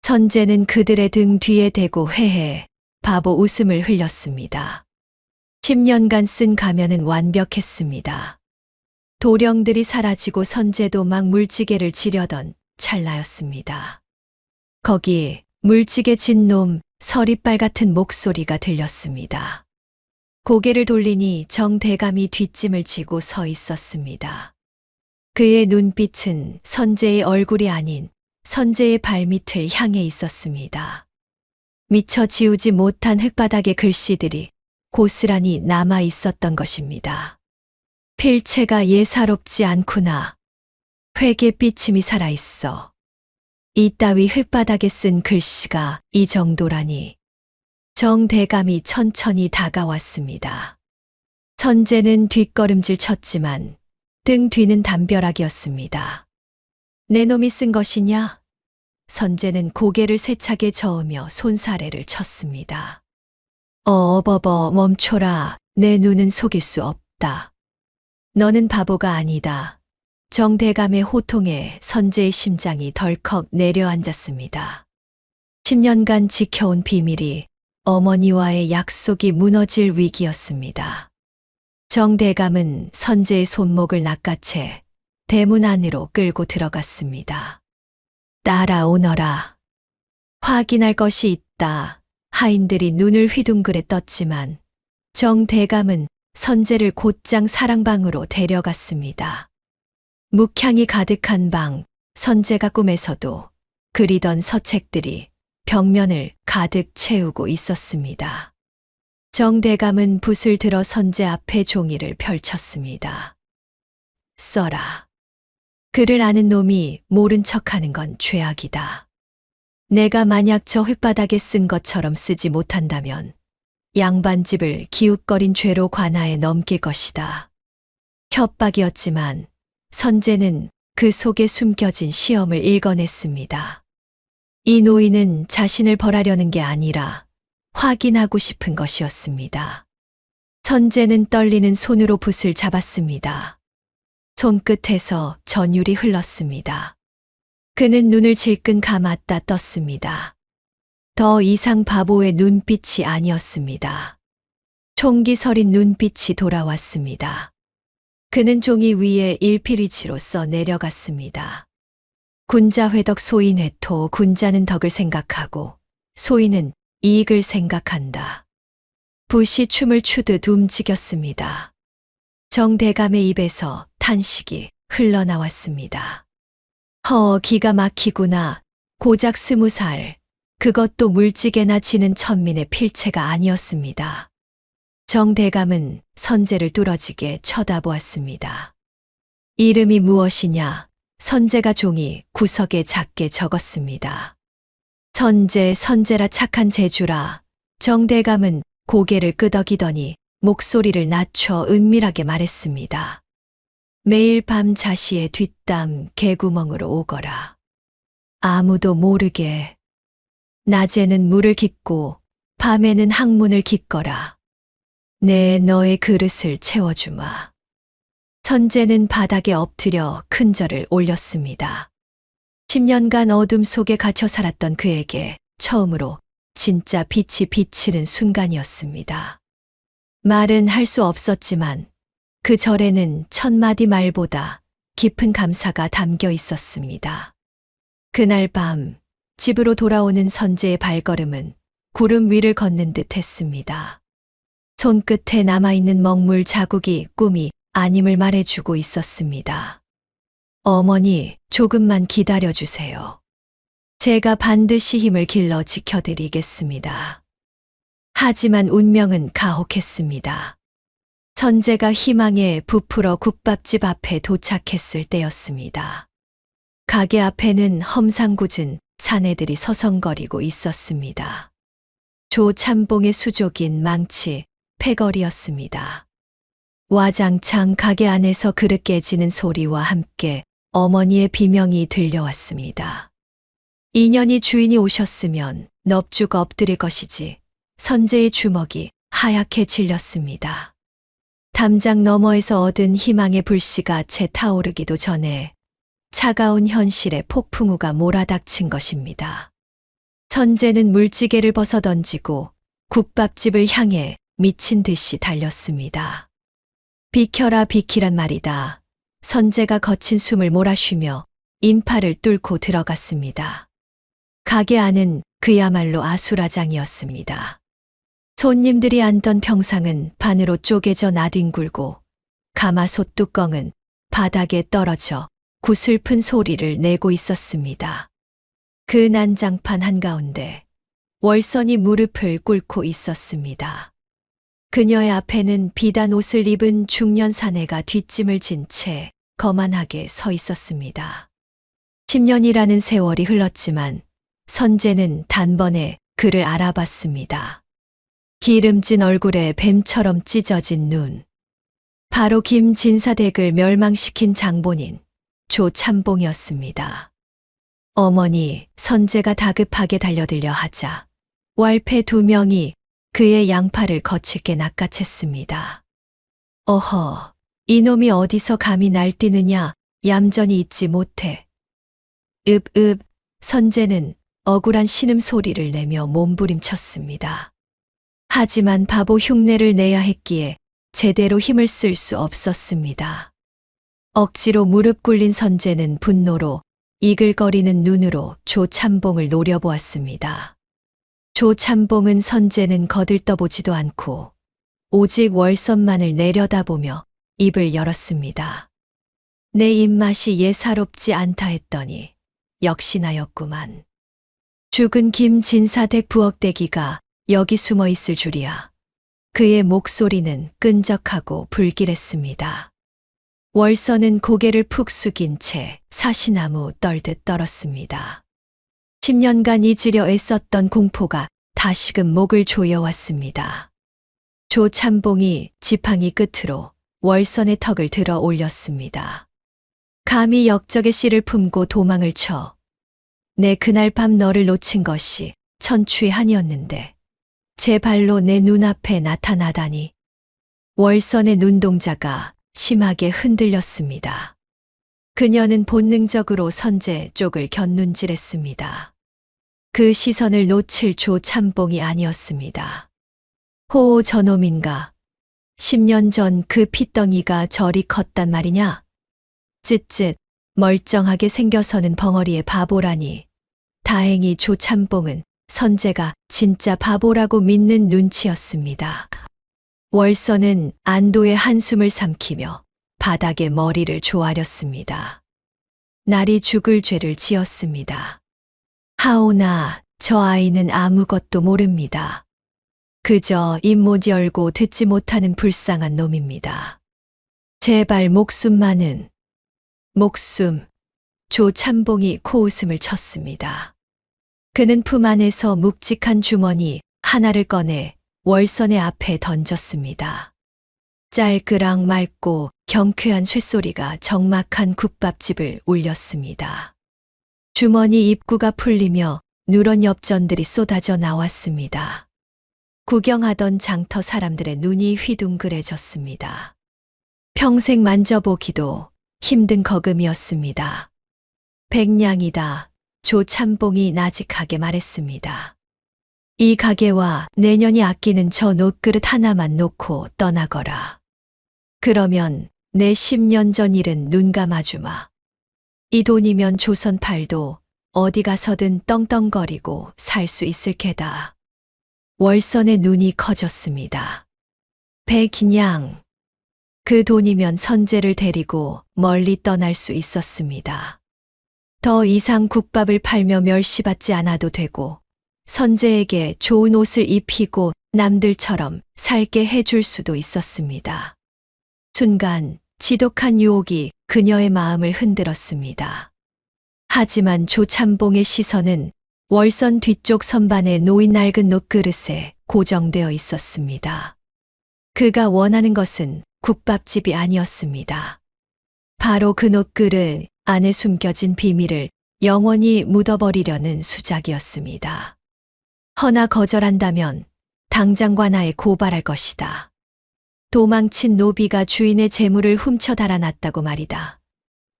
B: 선제는 그들의 등 뒤에 대고 헤헤 바보 웃음을 흘렸습니다. 10년간 쓴 가면은 완벽했습니다. 도령들이 사라지고 선제도 막 물지개를 지려던 찰나였습니다. 거기 물지개 진 놈 서리빨 같은 목소리가 들렸습니다. 고개를 돌리니 정대감이 뒷짐을 지고 서 있었습니다. 그의 눈빛은 선제의 얼굴이 아닌 선제의 발밑을 향해 있었습니다. 미처 지우지 못한 흙바닥의 글씨들이 고스란히 남아 있었던 것입니다. 필체가 예사롭지 않구나. 회개빛임이 살아있어. 이따위 흙바닥에 쓴 글씨가 이 정도라니. 정대감이 천천히 다가왔습니다. 선제는 뒷걸음질 쳤지만 등 뒤는 담벼락이었습니다. 내 놈이 쓴 것이냐? 선제는 고개를 세차게 저으며 손사래를 쳤습니다. 어버버 멈춰라. 내 눈은 속일 수 없다. 너는 바보가 아니다. 정대감의 호통에 선제의 심장이 덜컥 내려앉았습니다. 10년간 지켜온 비밀이 어머니와의 약속이 무너질 위기였습니다. 정대감은 선제의 손목을 낚아채 대문 안으로 끌고 들어갔습니다. 따라오너라. 확인할 것이 있다. 하인들이 눈을 휘둥그레 떴지만 정대감은 선제를 곧장 사랑방으로 데려갔습니다. 묵향이 가득한 방, 선제가 꿈에서도 그리던 서책들이 벽면을 가득 채우고 있었습니다. 정대감은 붓을 들어 선제 앞에 종이를 펼쳤습니다. 써라. 글을 아는 놈이 모른 척하는 건 죄악이다. 내가 만약 저 흙바닥에 쓴 것처럼 쓰지 못한다면 양반집을 기웃거린 죄로 관아에 넘길 것이다. 협박이었지만 선제는 그 속에 숨겨진 시험을 읽어냈습니다. 이 노인은 자신을 벌하려는 게 아니라 확인하고 싶은 것이었습니다. 선제는 떨리는 손으로 붓을 잡았습니다. 손끝에서 전율이 흘렀습니다. 그는 눈을 질끈 감았다 떴습니다. 더 이상 바보의 눈빛이 아니었습니다. 총기 서린 눈빛이 돌아왔습니다. 그는 종이 위에 일필이치로 써 내려갔습니다. 군자회덕 소인회토. 군자는 덕을 생각하고 소인은 이익을 생각한다. 붓이 춤을 추듯 움직였습니다. 정대감의 입에서 탄식이 흘러나왔습니다. 기가 막히구나. 고작 20살. 그것도 물지개나 지는 천민의 필체가 아니었습니다. 정대감은 선제를 뚫어지게 쳐다보았습니다. 이름이 무엇이냐? 선제가 종이 구석에 작게 적었습니다. 선제라 착한 제주라. 정대감은 고개를 끄덕이더니 목소리를 낮춰 은밀하게 말했습니다. 매일 밤 자시의 뒷담 개구멍으로 오거라. 아무도 모르게. 낮에는 물을 깃고 밤에는 항문을 깃거라. 내 너의 그릇을 채워주마. 선제는 바닥에 엎드려 큰 절을 올렸습니다. 10년간 어둠 속에 갇혀 살았던 그에게 처음으로 진짜 빛이 비치는 순간이었습니다. 말은 할 수 없었지만 그 절에는 1000마디 말보다 깊은 감사가 담겨 있었습니다. 그날 밤 집으로 돌아오는 선제의 발걸음은 구름 위를 걷는 듯 했습니다. 손끝에 남아있는 먹물 자국이 꿈이 아님을 말해주고 있었습니다. 어머니, 조금만 기다려주세요. 제가 반드시 힘을 길러 지켜드리겠습니다. 하지만 운명은 가혹했습니다. 선제가 희망에 부풀어 국밥집 앞에 도착했을 때였습니다. 가게 앞에는 험상궂은 사내들이 서성거리고 있었습니다. 조참봉의 수족인 망치, 패거리였습니다. 와장창 가게 안에서 그릇 깨지는 소리와 함께 어머니의 비명이 들려왔습니다. 인연이 주인이 오셨으면 넙죽 엎드릴 것이지. 선제의 주먹이 하얗게 질렸습니다. 담장 너머에서 얻은 희망의 불씨가 채 타오르기도 전에 차가운 현실의 폭풍우가 몰아닥친 것입니다. 선제는 물지개를 벗어던지고 국밥집을 향해 미친 듯이 달렸습니다. 비켜라 비키란 말이다. 선제가 거친 숨을 몰아쉬며 인파를 뚫고 들어갔습니다. 가게 안은 그야말로 아수라장이었습니다. 손님들이 앉던 병상은 반으로 쪼개져 나뒹굴고 가마솥 뚜껑은 바닥에 떨어져 구슬픈 소리를 내고 있었습니다. 그 난장판 한가운데 월선이 무릎을 꿇고 있었습니다. 그녀의 앞에는 비단 옷을 입은 중년 사내가 뒷짐을 진 채 거만하게 서 있었습니다. 10년이라는 세월이 흘렀지만 선제는 단번에 그를 알아봤습니다. 기름진 얼굴에 뱀처럼 찢어진 눈. 바로 김진사댁을 멸망시킨 장본인 조참봉이었습니다. 어머니, 선제가 다급하게 달려들려 하자 왈패 2명이 그의 양팔을 거칠게 낚아챘습니다. 어허, 이놈이 어디서 감히 날뛰느냐, 얌전히 있지 못해. 선제는 억울한 신음소리를 내며 몸부림쳤습니다. 하지만 바보 흉내를 내야 했기에 제대로 힘을 쓸 수 없었습니다. 억지로 무릎 꿇린 선제는 분노로 이글거리는 눈으로 조참봉을 노려보았습니다. 조참봉은 선제는 거들떠보지도 않고 오직 월선만을 내려다보며 입을 열었습니다. 내 입맛이 예사롭지 않다 했더니 역시나였구만. 죽은 김진사댁 부엌대기가 여기 숨어 있을 줄이야. 그의 목소리는 끈적하고 불길했습니다. 월선은 고개를 푹 숙인 채 사시나무 떨듯 떨었습니다. 10년간 잊으려 애썼던 공포가 다시금 목을 조여왔습니다. 조참봉이 지팡이 끝으로 월선의 턱을 들어 올렸습니다. 감히 역적의 씨를 품고 도망을 쳐. 내 그날 밤 너를 놓친 것이 천추의 한이었는데 제 발로 내 눈앞에 나타나다니. 월선의 눈동자가 심하게 흔들렸습니다. 그녀는 본능적으로 선제 쪽을 곁눈질했습니다. 그 시선을 놓칠 조참봉이 아니었습니다. 호호 저놈인가. 10년 전 그 핏덩이가 저리 컸단 말이냐. 쯧쯧 멀쩡하게 생겨서는 벙어리의 바보라니. 다행히 조참봉은 선제가 진짜 바보라고 믿는 눈치였습니다. 월선은 안도의 한숨을 삼키며 바닥에 머리를 조아렸습니다. 날이 죽을 죄를 지었습니다. 하오나 저 아이는 아무것도 모릅니다. 그저 입 못 열고 듣지 못하는 불쌍한 놈입니다. 제발 목숨만은. 목숨. 조참봉이 코웃음을 쳤습니다. 그는 품 안에서 묵직한 주머니 하나를 꺼내 월선의 앞에 던졌습니다. 짤그락 맑고 경쾌한 쇳소리가 적막한 국밥집을 울렸습니다. 주머니 입구가 풀리며 누런 엽전들이 쏟아져 나왔습니다. 구경하던 장터 사람들의 눈이 휘둥그레졌습니다. 평생 만져보기도 힘든 거금이었습니다. 백냥이다. 조참봉이 나직하게 말했습니다. 이 가게와 내년이 아끼는 저 놋그릇 하나만 놓고 떠나거라. 그러면 내 10년 전 일은 눈 감아주마. 이 돈이면 조선 팔도 어디 가서든 떵떵거리고 살 수 있을 게다. 월선의 눈이 커졌습니다. 백냥. 그 돈이면 선제를 데리고 멀리 떠날 수 있었습니다. 더 이상 국밥을 팔며 멸시받지 않아도 되고 선제에게 좋은 옷을 입히고 남들처럼 살게 해줄 수도 있었습니다. 순간 지독한 유혹이 그녀의 마음을 흔들었습니다. 하지만 조참봉의 시선은 월선 뒤쪽 선반에 놓인 낡은 놋그릇에 고정되어 있었습니다. 그가 원하는 것은 국밥집이 아니었습니다. 바로 그 놋그릇 안에 숨겨진 비밀을 영원히 묻어버리려는 수작이었습니다. 허나 거절한다면 당장 관아에 고발할 것이다. 도망친 노비가 주인의 재물을 훔쳐 달아났다고 말이다.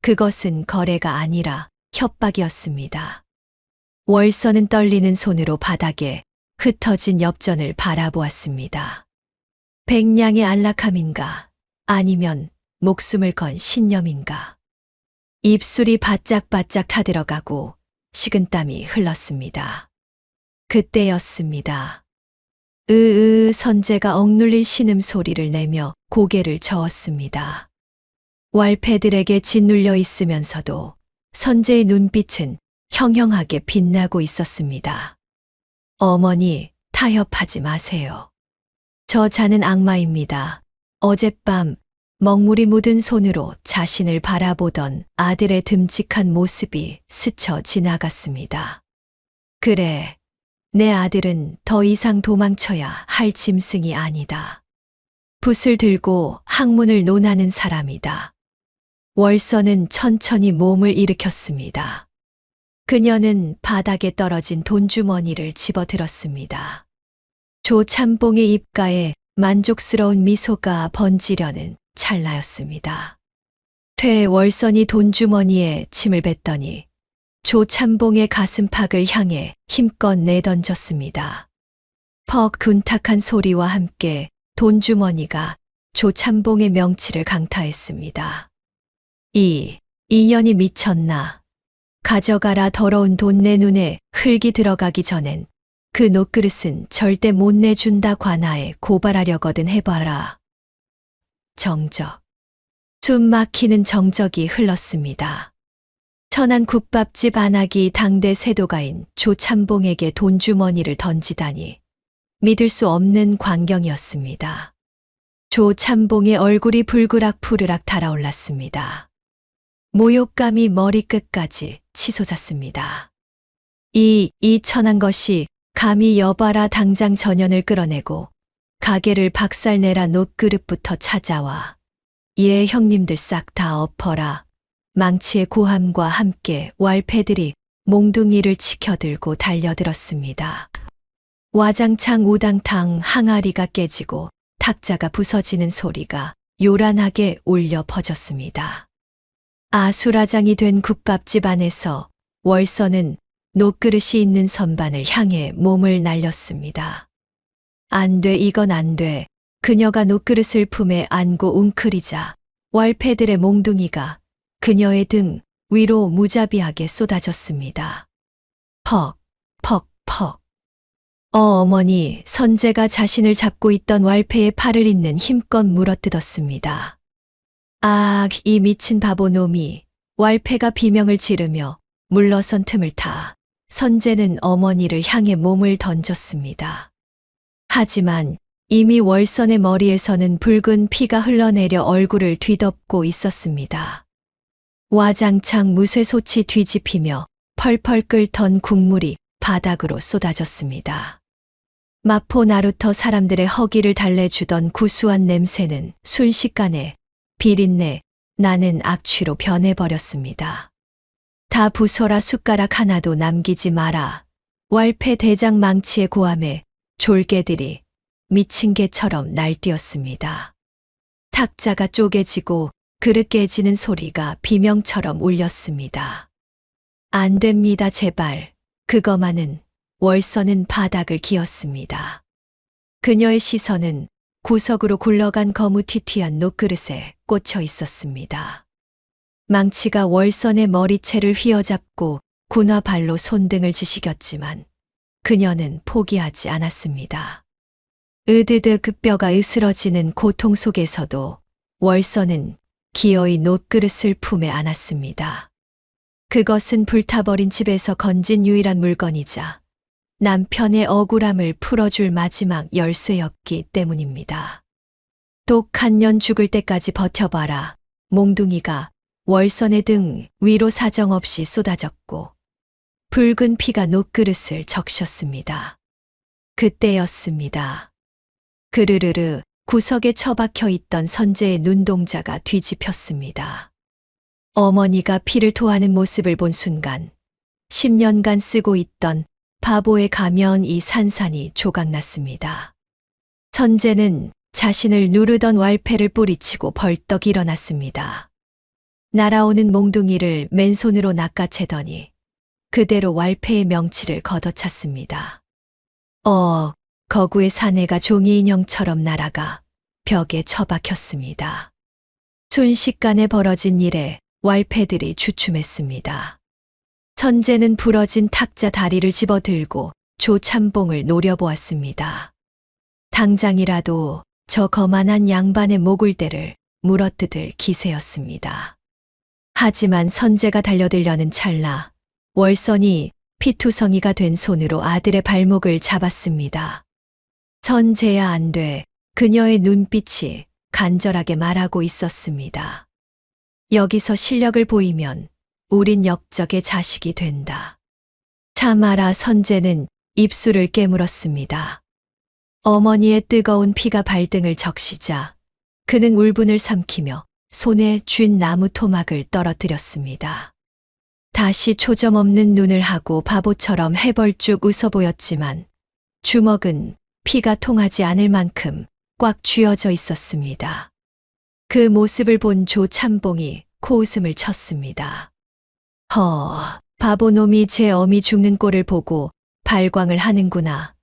B: 그것은 거래가 아니라 협박이었습니다. 월선은 떨리는 손으로 바닥에 흩어진 엽전을 바라보았습니다. 백냥의 안락함인가 아니면 목숨을 건 신념인가. 입술이 바짝바짝 타들어가고 식은땀이 흘렀습니다. 그때였습니다. 선제가 억눌린 신음소리를 내며 고개를 저었습니다. 왈패들에게 짓눌려 있으면서도 선제의 눈빛은 형형하게 빛나고 있었습니다. 어머니, 타협하지 마세요. 저 자는 악마입니다. 어젯밤 먹물이 묻은 손으로 자신을 바라보던 아들의 듬직한 모습이 스쳐 지나갔습니다. 그래, 내 아들은 더 이상 도망쳐야 할 짐승이 아니다. 붓을 들고 학문을 논하는 사람이다. 월선은 천천히 몸을 일으켰습니다. 그녀는 바닥에 떨어진 돈주머니를 집어들었습니다. 조참봉의 입가에 만족스러운 미소가 번지려는 찰나였습니다. 퇴월선이 돈주머니에 침을 뱉더니 조참봉의 가슴팍을 향해 힘껏 내던졌습니다. 퍽 군탁한 소리와 함께 돈주머니가 조참봉의 명치를 강타했습니다. 이 년이 미쳤나. 가져가라. 더러운 돈. 내 눈에 흙이 들어가기 전엔 그 놋그릇은 절대 못 내준다. 관아에 고발하려거든 해봐라. 정적. 숨 막히는 정적이 흘렀습니다. 천안 국밥집 안악이 당대 세도가인 조참봉에게 돈주머니를 던지다니 믿을 수 없는 광경이었습니다. 조참봉의 얼굴이 불그락 달아올랐습니다. 모욕감이 머리끝까지 치솟았습니다. 이 천한 것이 감히 여봐라. 당장 전연을 끌어내고 가게를 박살내라. 놋그릇부터 찾아와. 예, 형님들 싹 다 엎어라. 망치의 고함과 함께 왈패들이 몽둥이를 치켜들고 달려들었습니다. 와장창 우당탕 항아리가 깨지고 탁자가 부서지는 소리가 요란하게 울려 퍼졌습니다. 아수라장이 된 국밥집 안에서 월선은 놋그릇이 있는 선반을 향해 몸을 날렸습니다. 안 돼, 이건 안 돼. 그녀가 놋그릇을 품에 안고 웅크리자 왈패들의 몽둥이가 그녀의 등 위로 무자비하게 쏟아졌습니다. 퍽, 퍽, 퍽. 어머니, 선제가 자신을 잡고 있던 왈패의 팔을 잇는 힘껏 물어뜯었습니다. 아, 이 미친 바보 놈이. 왈패가 비명을 지르며 물러선 틈을 타 선제는 어머니를 향해 몸을 던졌습니다. 하지만 이미 월선의 머리에서는 붉은 피가 흘러내려 얼굴을 뒤덮고 있었습니다. 와장창 무쇠솥이 뒤집히며 펄펄 끓던 국물이 바닥으로 쏟아졌습니다. 마포 나루터 사람들의 허기를 달래주던 구수한 냄새는 순식간에 비린내 나는 악취로 변해버렸습니다. 다 부숴라, 숟가락 하나도 남기지 마라. 왈패 대장 망치의 고함에 졸개들이 미친 개처럼 날뛰었습니다. 탁자가 쪼개지고 그릇 깨지는 소리가 비명처럼 울렸습니다. 안 됩니다, 제발. 그거만은. 월선은 바닥을 기었습니다. 그녀의 시선은 구석으로 굴러간 거무튀튀한 녹그릇에 꽂혀 있었습니다. 망치가 월선의 머리채를 휘어잡고 군화 발로 손등을 지시겼지만 그녀는 포기하지 않았습니다. 으드드 그 뼈가 으스러지는 고통 속에서도 월선은 기어이 녹그릇을 품에 안았습니다. 그것은 불타버린 집에서 건진 유일한 물건이자 남편의 억울함을 풀어줄 마지막 열쇠였기 때문입니다. 독 한 년 죽을 때까지 버텨봐라. 몽둥이가 월선의 등 위로 사정없이 쏟아졌고 붉은 피가 녹그릇을 적셨습니다. 그때였습니다. 그르르르 구석에 처박혀 있던 선재의 눈동자가 뒤집혔습니다. 어머니가 피를 토하는 모습을 본 순간 10년간 쓰고 있던 바보의 가면이 산산이 조각났습니다. 선재는 자신을 누르던 왈패를 뿌리치고 벌떡 일어났습니다. 날아오는 몽둥이를 맨손으로 낚아채더니 그대로 왈패의 명치를 걷어찼습니다. 거구의 사내가 종이 인형처럼 날아가 벽에 처박혔습니다. 순식간에 벌어진 일에 왈패들이 주춤했습니다. 선재는 부러진 탁자 다리를 집어들고 조참봉을 노려보았습니다. 당장이라도 저 거만한 양반의 목을대를 물어뜯을 기세였습니다. 하지만 선재가 달려들려는 찰나 월선이 피투성이가 된 손으로 아들의 발목을 잡았습니다. 선재야 안 돼. 그녀의 눈빛이 간절하게 말하고 있었습니다. 여기서 실력을 보이면 우린 역적의 자식이 된다. 참아라. 선재는 입술을 깨물었습니다. 어머니의 뜨거운 피가 발등을 적시자 그는 울분을 삼키며 손에 쥔 나무 토막을 떨어뜨렸습니다. 다시 초점 없는 눈을 하고 바보처럼 해벌쭉 웃어 보였지만 주먹은 피가 통하지 않을 만큼 꽉 쥐어져 있었습니다. 그 모습을 본 조참봉이 코웃음을 쳤습니다. 바보놈이 제 어미 죽는 꼴을 보고 발광을 하는구나.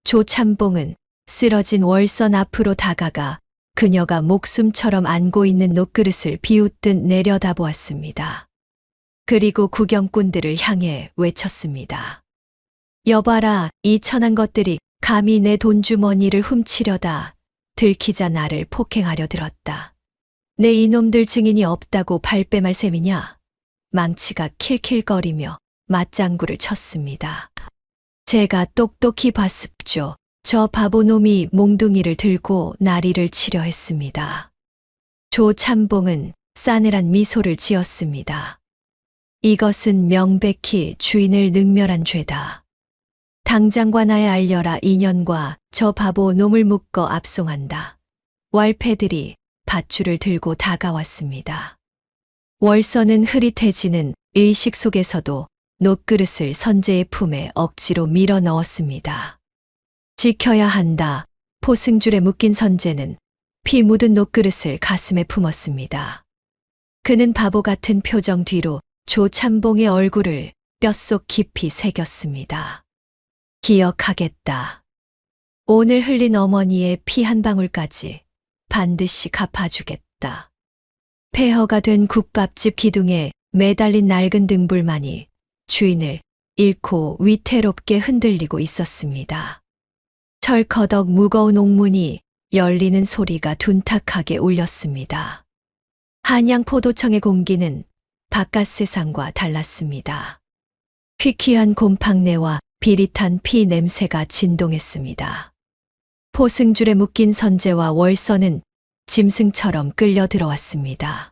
B: 조참봉은 쓰러진 월선 앞으로 다가가 그녀가 목숨처럼 안고 있는 녹그릇을 비웃듯 내려다보았습니다. 그리고 구경꾼들을 향해 외쳤습니다. 여봐라, 이 천한 것들이 감히 내 돈주머니를 훔치려다 들키자 나를 폭행하려 들었다. 내 이놈들 증인이 없다고 발뺌할 셈이냐? 망치가 킬킬거리며 맞장구를 쳤습니다. 제가 똑똑히 봤습죠. 저 바보놈이 몽둥이를 들고 나리를 치려 했습니다. 조참봉은 싸늘한 미소를 지었습니다. 이것은 명백히 주인을 능멸한 죄다. 당장 관아에 알려라. 인연과 저 바보 놈을 묶어 압송한다. 왈패들이 밧줄을 들고 다가왔습니다. 월선은 흐릿해지는 의식 속에서도 녹그릇을 선재의 품에 억지로 밀어 넣었습니다. 지켜야 한다. 포승줄에 묶인 선재는 피 묻은 녹그릇을 가슴에 품었습니다. 그는 바보 같은 표정 뒤로 조참봉의 얼굴을 뼛속 깊이 새겼습니다. 기억하겠다. 오늘 흘린 어머니의 피 한 방울까지 반드시 갚아주겠다. 폐허가 된 국밥집 기둥에 매달린 낡은 등불만이 주인을 잃고 위태롭게 흔들리고 있었습니다. 철커덕 무거운 옥문이 열리는 소리가 둔탁하게 울렸습니다. 한양포도청의 공기는 바깥 세상과 달랐습니다. 퀴퀴한 곰팡내와 비릿한 피 냄새가 진동했습니다. 포승줄에 묶인 선재와 월선은 짐승처럼 끌려 들어왔습니다.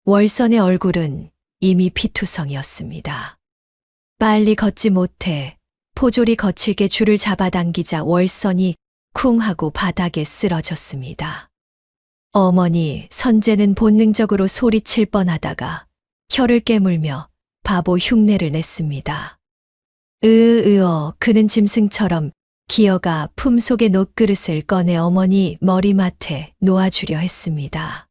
B: 월선의 얼굴은 이미 피투성이었습니다. 빨리 걷지 못해 포졸이 거칠게 줄을 잡아당기자 월선이 쿵 하고 바닥에 쓰러졌습니다. 어머니 선재는 본능적으로 소리칠 뻔하다가 혀를 깨물며 바보 흉내를 냈습니다. 그는 짐승처럼 기어가 품속의 녹그릇을 꺼내 어머니 머리맡에 놓아주려 했습니다.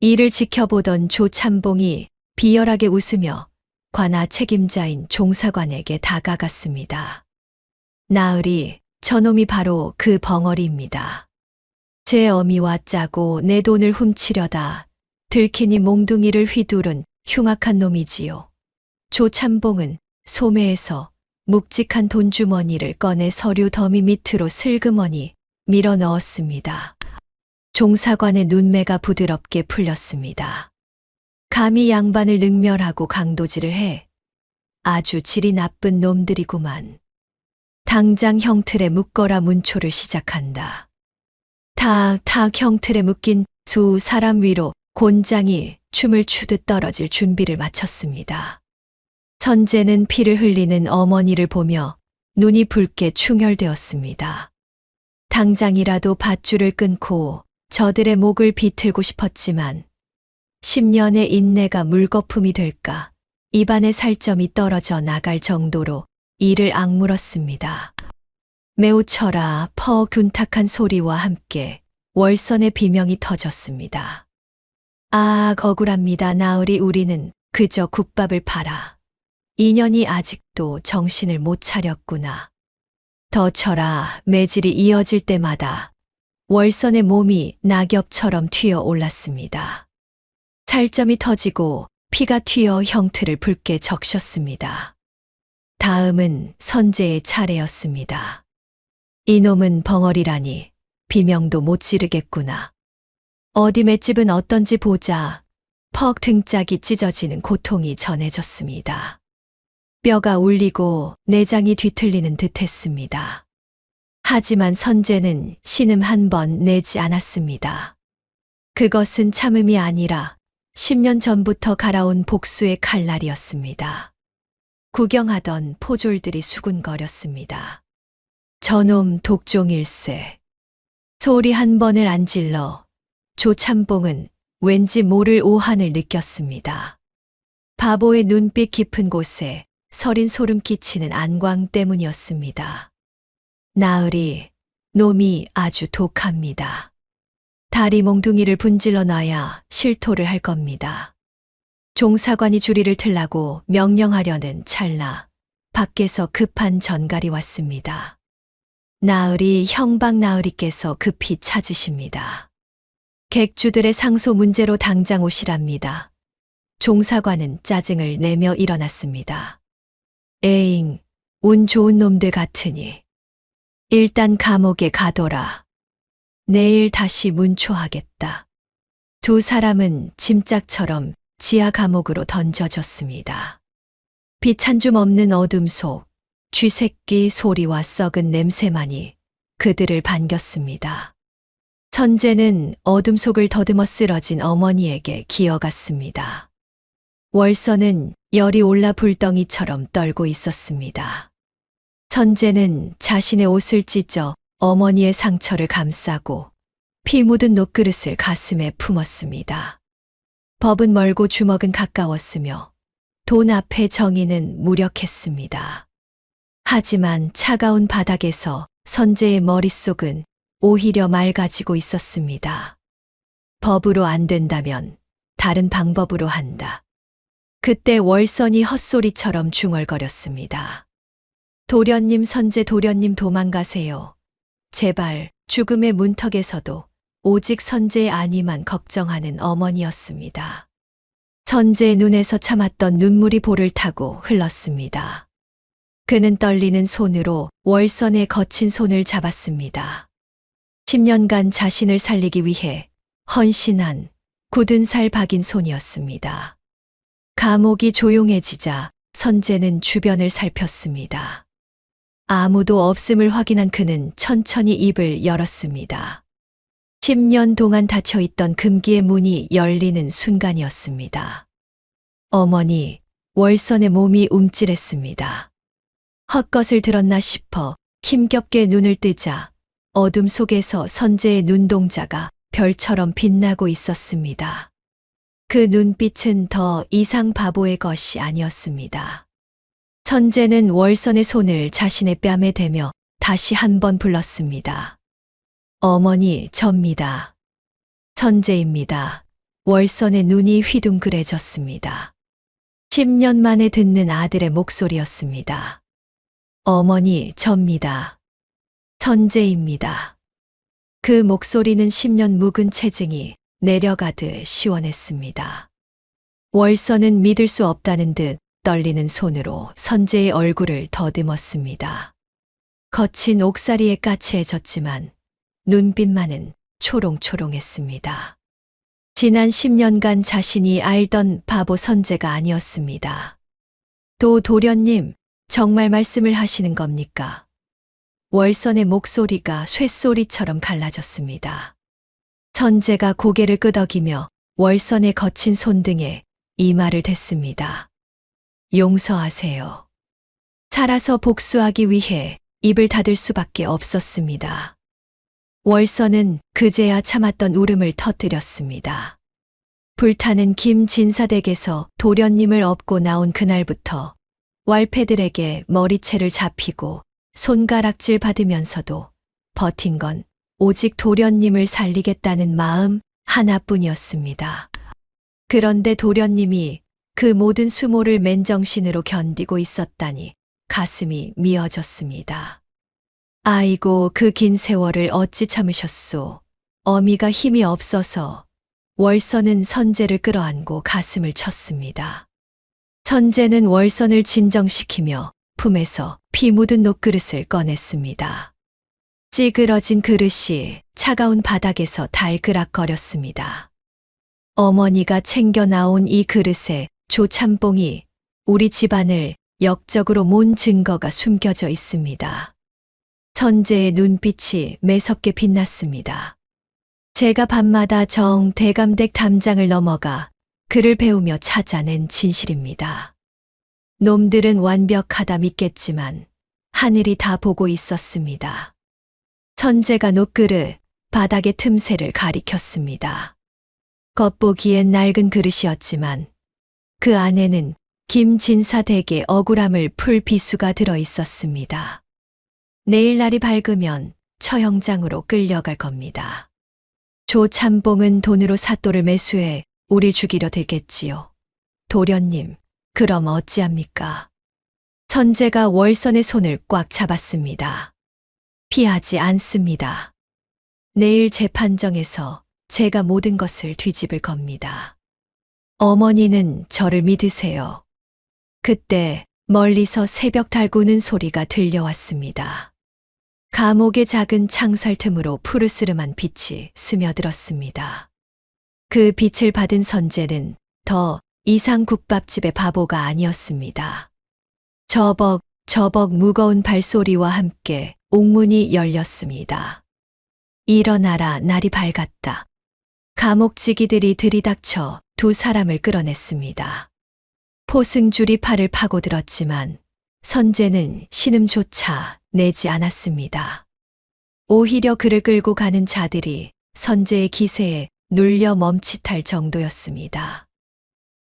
B: 이를 지켜보던 조참봉이 비열하게 웃으며 관아 책임자인 종사관에게 다가갔습니다. 나으리, 저놈이 바로 그 벙어리입니다. 제 어미와 짜고 내 돈을 훔치려다 들키니 몽둥이를 휘두른 흉악한 놈이지요. 조참봉은 소매에서 묵직한 돈주머니를 꺼내 서류 더미 밑으로 슬그머니 밀어 넣었습니다. 종사관의 눈매가 부드럽게 풀렸습니다. 감히 양반을 능멸하고 강도질을 해. 아주 질이 나쁜 놈들이구만. 당장 형틀에 묶어라 문초를 시작한다. 탁탁 형틀에 묶인 두 사람 위로 곤장이 춤을 추듯 떨어질 준비를 마쳤습니다. 선재는 피를 흘리는 어머니를 보며 눈이 붉게 충혈되었습니다. 당장이라도 밧줄을 끊고 저들의 목을 비틀고 싶었지만 10년의 인내가 물거품이 될까 입안에 살점이 떨어져 나갈 정도로 이를 악물었습니다. 매우 쳐라 퍼 균탁한 소리와 함께 월선의 비명이 터졌습니다. 아, 억울합니다. 나으리, 우리는 그저 국밥을 팔아. 인연이 아직도 정신을 못 차렸구나. 더 쳐라. 매질이 이어질 때마다 월선의 몸이 낙엽처럼 튀어 올랐습니다. 살점이 터지고 피가 튀어 형틀을 붉게 적셨습니다. 다음은 선재의 차례였습니다. 이놈은 벙어리라니 비명도 못 지르겠구나. 어디 맷집은 어떤지 보자. 퍽 등짝이 찢어지는 고통이 전해졌습니다. 뼈가 울리고 내장이 뒤틀리는 듯 했습니다. 하지만 선재는 신음 한 번 내지 않았습니다. 그것은 참음이 아니라 10년 전부터 갈아온 복수의 칼날이었습니다. 구경하던 포졸들이 수군거렸습니다. 저놈 독종일세. 소리 한 번을 안 질러 조참봉은 왠지 모를 오한을 느꼈습니다. 바보의 눈빛 깊은 곳에 서린 소름 끼치는 안광 때문이었습니다. 나으리, 놈이 아주 독합니다. 다리 몽둥이를 분질러 놔야 실토를 할 겁니다. 종사관이 주리를 틀라고 명령하려는 찰나 밖에서 급한 전갈이 왔습니다. 나으리, 형방 나으리께서 급히 찾으십니다. 객주들의 상소 문제로 당장 오시랍니다. 종사관은 짜증을 내며 일어났습니다. 에잉, 운 좋은 놈들 같으니 일단 감옥에 가둬라. 내일 다시 문초하겠다. 두 사람은 짐짝처럼 지하 감옥으로 던져졌습니다. 빛 한 줌 없는 어둠 속 쥐새끼 소리와 썩은 냄새만이 그들을 반겼습니다. 선재는 어둠 속을 더듬어 쓰러진 어머니에게 기어갔습니다. 월선은 열이 올라 불덩이처럼 떨고 있었습니다. 선재는 자신의 옷을 찢어 어머니의 상처를 감싸고 피 묻은 녹그릇을 가슴에 품었습니다. 법은 멀고 주먹은 가까웠으며 돈 앞에 정의는 무력했습니다. 하지만 차가운 바닥에서 선재의 머릿속은 오히려 맑아지고 있었습니다. 법으로 안 된다면 다른 방법으로 한다. 그때 월선이 헛소리처럼 중얼거렸습니다. 도련님, 선재 도련님, 도망가세요. 제발. 죽음의 문턱에서도 오직 선재의 안위만 걱정하는 어머니였습니다. 선재의 눈에서 참았던 눈물이 볼을 타고 흘렀습니다. 그는 떨리는 손으로 월선의 거친 손을 잡았습니다. 10년간 자신을 살리기 위해 헌신한 굳은 살 박인 손이었습니다. 감옥이 조용해지자 선재는 주변을 살폈습니다. 아무도 없음을 확인한 그는 천천히 입을 열었습니다. 10년 동안 닫혀있던 금기의 문이 열리는 순간이었습니다. 어머니, 월선의 몸이 움찔했습니다. 헛것을 들었나 싶어 힘겹게 눈을 뜨자 어둠 속에서 선재의 눈동자가 별처럼 빛나고 있었습니다. 그 눈빛은 더 이상 바보의 것이 아니었습니다. 선재는 월선의 손을 자신의 뺨에 대며 다시 한 번 불렀습니다. 어머니, 접니다. 선재입니다. 월선의 눈이 휘둥그레졌습니다. 10년 만에 듣는 아들의 목소리였습니다. 어머니, 접니다. 선재입니다. 그 목소리는 10년 묵은 체증이 내려가듯 시원했습니다. 월선은 믿을 수 없다는 듯 떨리는 손으로 선재의 얼굴을 더듬었습니다. 거친 옥사리에 까치해졌지만 눈빛만은 초롱초롱했습니다. 지난 10년간 자신이 알던 바보 선재가 아니었습니다. 도련님, 정말 말씀을 하시는 겁니까? 월선의 목소리가 쇳소리처럼 갈라졌습니다. 선재가 고개를 끄덕이며 월선의 거친 손등에 이마를 댔습니다. 용서하세요. 살아서 복수하기 위해 입을 닫을 수밖에 없었습니다. 월선은 그제야 참았던 울음을 터뜨렸습니다. 불타는 김진사댁에서 도련님을 업고 나온 그날부터 왈패들에게 머리채를 잡히고 손가락질 받으면서도 버틴 건 오직 도련님을 살리겠다는 마음 하나뿐이었습니다. 그런데 도련님이 그 모든 수모를 맨정신으로 견디고 있었다니 가슴이 미어졌습니다. 아이고, 그 긴 세월을 어찌 참으셨소. 어미가 힘이 없어서 월선은 선재를 끌어안고 가슴을 쳤습니다. 선재는 월선을 진정시키며 품에서 피 묻은 녹그릇을 꺼냈습니다. 찌그러진 그릇이 차가운 바닥에서 달그락거렸습니다. 어머니가 챙겨 나온 이 그릇에 조참봉이 우리 집안을 역적으로 몬 증거가 숨겨져 있습니다. 선재의 눈빛이 매섭게 빛났습니다. 제가 밤마다 대감댁 담장을 넘어가 글을 배우며 찾아낸 진실입니다. 놈들은 완벽하다 믿겠지만 하늘이 다 보고 있었습니다. 선재가 녹그릇 바닥의 틈새를 가리켰습니다. 겉보기엔 낡은 그릇이었지만 그 안에는 김진사 댁의 억울함을 풀 비수가 들어 있었습니다. 내일 날이 밝으면 처형장으로 끌려갈 겁니다. 조참봉은 돈으로 사또를 매수해 우릴 죽이려 들겠지요. 도련님, 그럼 어찌합니까? 선재가 월선의 손을 꽉 잡았습니다. 피하지 않습니다. 내일 재판정에서 제가 모든 것을 뒤집을 겁니다. 어머니는 저를 믿으세요. 그때 멀리서 새벽 달구는 소리가 들려왔습니다. 감옥의 작은 창살 틈으로 푸르스름한 빛이 스며들었습니다. 그 빛을 받은 선재는 더 이상 국밥집의 바보가 아니었습니다. 저벅 무거운 발소리와 함께 옥문이 열렸습니다. 일어나라, 날이 밝았다. 감옥지기들이 들이닥쳐 두 사람을 끌어냈습니다. 포승줄이 팔을 파고들었지만 선재는 신음조차 내지 않았습니다. 오히려 그를 끌고 가는 자들이 선재의 기세에 눌려 멈칫할 정도였습니다.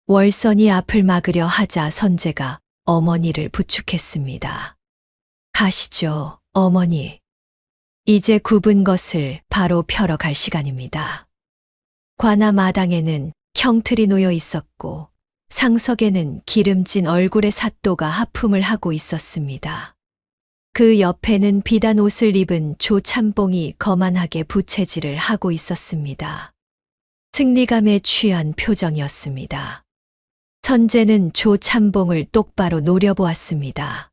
B: 월선이 앞을 막으려 하자 선재가 어머니를 부축했습니다. 가시죠, 어머니. 이제 굽은 것을 바로 펴러 갈 시간입니다. 관아 마당에는 형틀이 놓여 있었고 상석에는 기름진 얼굴의 사또가 하품을 하고 있었습니다. 그 옆에는 비단 옷을 입은 조참봉이 거만하게 부채질을 하고 있었습니다. 승리감에 취한 표정이었습니다. 선재는 조참봉을 똑바로 노려보았습니다.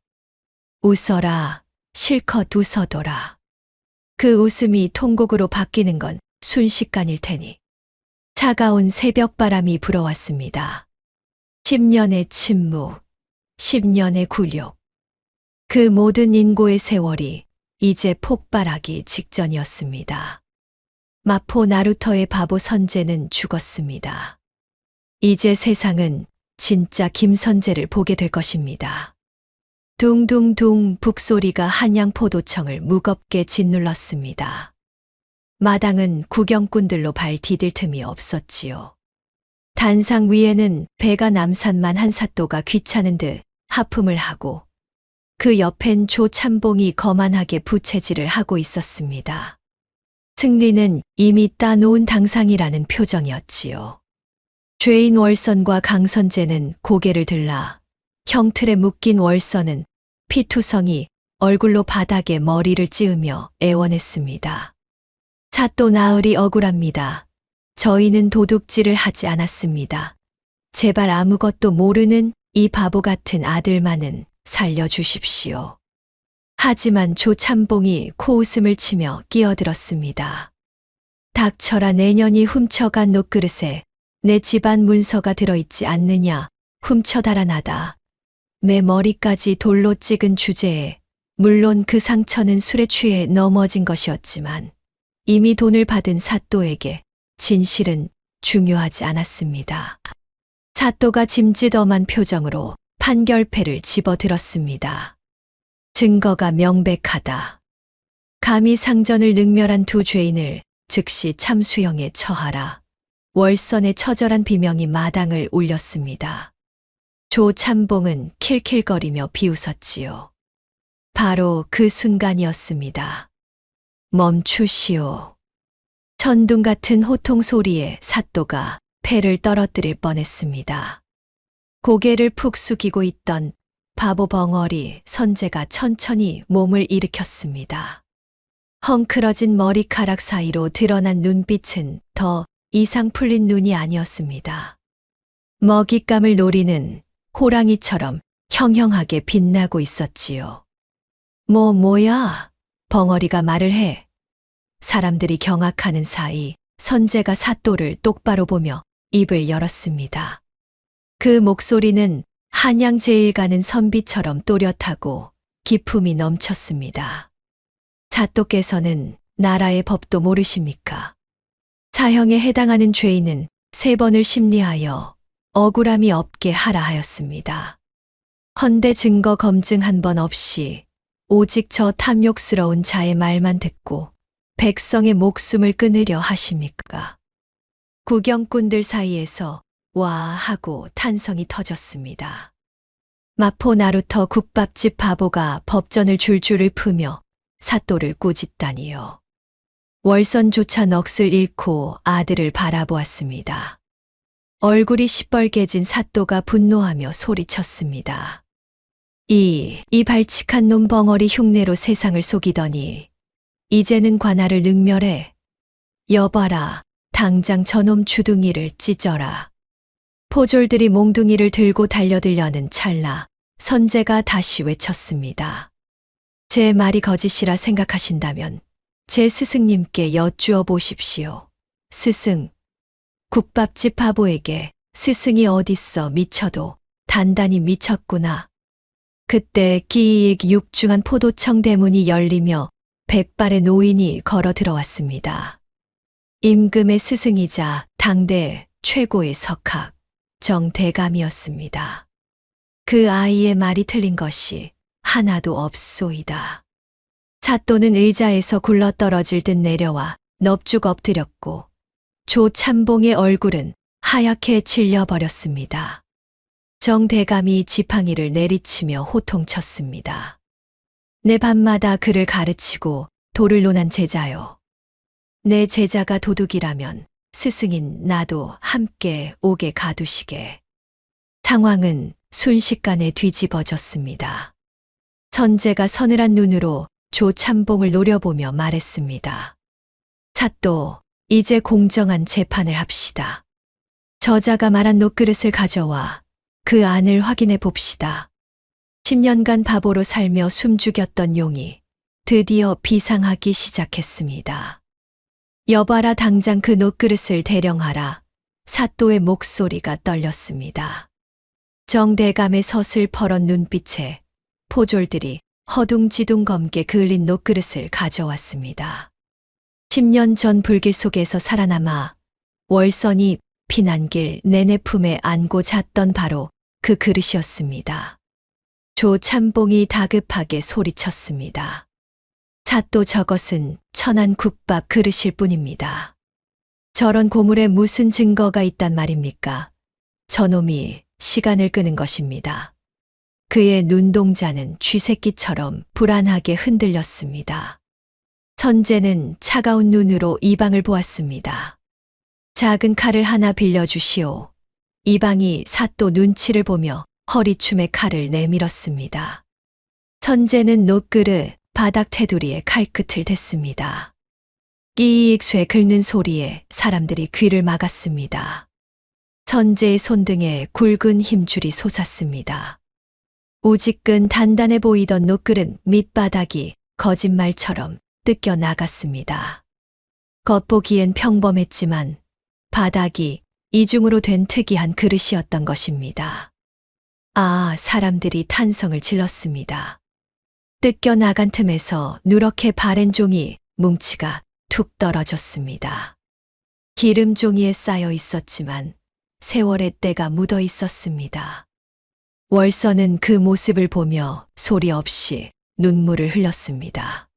B: 웃어라, 실컷 웃어둬라. 그 웃음이 통곡으로 바뀌는 건 순식간일 테니. 차가운 새벽바람이 불어왔습니다. 10년의 침묵, 10년의 굴욕. 그 모든 인고의 세월이 이제 폭발하기 직전이었습니다. 마포 나루터의 바보 선재는 죽었습니다. 이제 세상은 진짜 김선재를 보게 될 것입니다. 둥둥둥 북소리가 한양포도청을 무겁게 짓눌렀습니다. 마당은 구경꾼들로 발 디딜 틈이 없었지요. 단상 위에는 배가 남산만 한 사또가 귀찮은 듯 하품을 하고 그 옆엔 조참봉이 거만하게 부채질을 하고 있었습니다. 승리는 이미 따놓은 당상이라는 표정이었지요. 죄인 월선과 강선재는 고개를 들라 형틀에 묶인 월선은 피투성이 얼굴로 바닥에 머리를 찌으며 애원했습니다. 사또 나으리 억울합니다. 저희는 도둑질을 하지 않았습니다. 제발 아무것도 모르는 이 바보 같은 아들만은 살려주십시오. 하지만 조참봉이 코웃음을 치며 끼어들었습니다. 닥쳐라, 내년이 훔쳐간 녹그릇에 내 집안 문서가 들어있지 않느냐. 훔쳐 달아나다. 내 머리까지 돌로 찍은 주제에 물론 그 상처는 술에 취해 넘어진 것이었지만 이미 돈을 받은 사또에게 진실은 중요하지 않았습니다. 사또가 짐짓엄한 표정으로 판결패를 집어들었습니다. 증거가 명백하다. 감히 상전을 능멸한 두 죄인을 즉시 참수형에 처하라. 월선의 처절한 비명이 마당을 울렸습니다. 조참봉은 킬킬거리며 비웃었지요. 바로 그 순간이었습니다. 멈추시오. 천둥 같은 호통 소리에 사또가 패를 떨어뜨릴 뻔했습니다. 고개를 푹 숙이고 있던 바보 벙어리 선재가 천천히 몸을 일으켰습니다. 헝클어진 머리카락 사이로 드러난 눈빛은 더 이상 풀린 눈이 아니었습니다. 먹잇감을 노리는 호랑이처럼 형형하게 빛나고 있었지요. 뭐야? 벙어리가 말을 해. 사람들이 경악하는 사이 선재가 사또를 똑바로 보며 입을 열었습니다. 그 목소리는 한양 제일 가는 선비처럼 또렷하고 기품이 넘쳤습니다. 사또께서는 나라의 법도 모르십니까? 사형에 해당하는 죄인은 3번을 심리하여 억울함이 없게 하라 하였습니다. 헌데 증거 검증 한 번 없이 오직 저 탐욕스러운 자의 말만 듣고 백성의 목숨을 끊으려 하십니까? 구경꾼들 사이에서 와 하고 탄성이 터졌습니다. 마포 나루터 국밥집 바보가 법전을 줄줄을 푸며 사또를 꾸짖다니요. 월선조차 넋을 잃고 아들을 바라보았습니다. 얼굴이 시뻘개진 사또가 분노하며 소리쳤습니다. 이 발칙한 놈 벙어리 흉내로 세상을 속이더니 이제는 관아를 능멸해. 여봐라, 당장 저놈 주둥이를 찢어라. 포졸들이 몽둥이를 들고 달려들려는 찰나 선재가 다시 외쳤습니다. 제 말이 거짓이라 생각하신다면 제 스승님께 여쭈어 보십시오. 스승, 국밥집 바보에게 스승이 어딨어. 미쳐도 단단히 미쳤구나. 그때 기이익 육중한 포도청 대문이 열리며 100발의 노인이 걸어 들어왔습니다. 임금의 스승이자 당대 최고의 석학, 정대감이었습니다. 그 아이의 말이 틀린 것이 하나도 없소이다. 사또는 의자에서 굴러떨어질 듯 내려와 넙죽 엎드렸고 조참봉의 얼굴은 하얗게 질려버렸습니다. 정대감이 지팡이를 내리치며 호통쳤습니다. 내 밤마다 그를 가르치고 도를 논한 제자요. 내 제자가 도둑이라면 스승인 나도 함께 옥에 가두시게. 상황은 순식간에 뒤집어졌습니다. 선재가 서늘한 눈으로 조참봉을 노려보며 말했습니다. 사또, 이제 공정한 재판을 합시다. 저자가 말한 녹그릇을 가져와 그 안을 확인해 봅시다. 10년간 바보로 살며 숨죽였던 용이 드디어 비상하기 시작했습니다. 여봐라, 당장 그 녹그릇을 대령하라. 사또의 목소리가 떨렸습니다. 정대감의 서슬퍼런 눈빛에 포졸들이 허둥지둥 검게 그을린 녹그릇을 가져왔습니다. 10년 전 불길 속에서 살아남아 월선이 피난길 내내 품에 안고 잤던 바로 그 그릇이었습니다. 조참봉이 다급하게 소리쳤습니다. 사또 저것은 천안 국밥 그릇일 뿐입니다. 저런 고물에 무슨 증거가 있단 말입니까? 저놈이 시간을 끄는 것입니다. 그의 눈동자는 쥐새끼처럼 불안하게 흔들렸습니다. 선재는 차가운 눈으로 이방을 보았습니다. 작은 칼을 하나 빌려주시오. 이방이 사또 눈치를 보며 허리춤에 칼을 내밀었습니다. 선재는 노그릇 바닥 테두리에 칼끝을 댔습니다. 끼익 쇠 긁는 소리에 사람들이 귀를 막았습니다. 선재의 손등에 굵은 힘줄이 솟았습니다. 우직근 단단해 보이던 노그릇 밑바닥이 거짓말처럼 뜯겨 나갔습니다. 겉보기엔 평범했지만 바닥이 이중으로 된 특이한 그릇이었던 것입니다. 아, 사람들이 탄성을 질렀습니다. 뜯겨 나간 틈에서 누렇게 바랜 종이 뭉치가 툭 떨어졌습니다. 기름 종이에 쌓여 있었지만 세월의 때가 묻어 있었습니다. 월선은 그 모습을 보며 소리 없이 눈물을 흘렸습니다.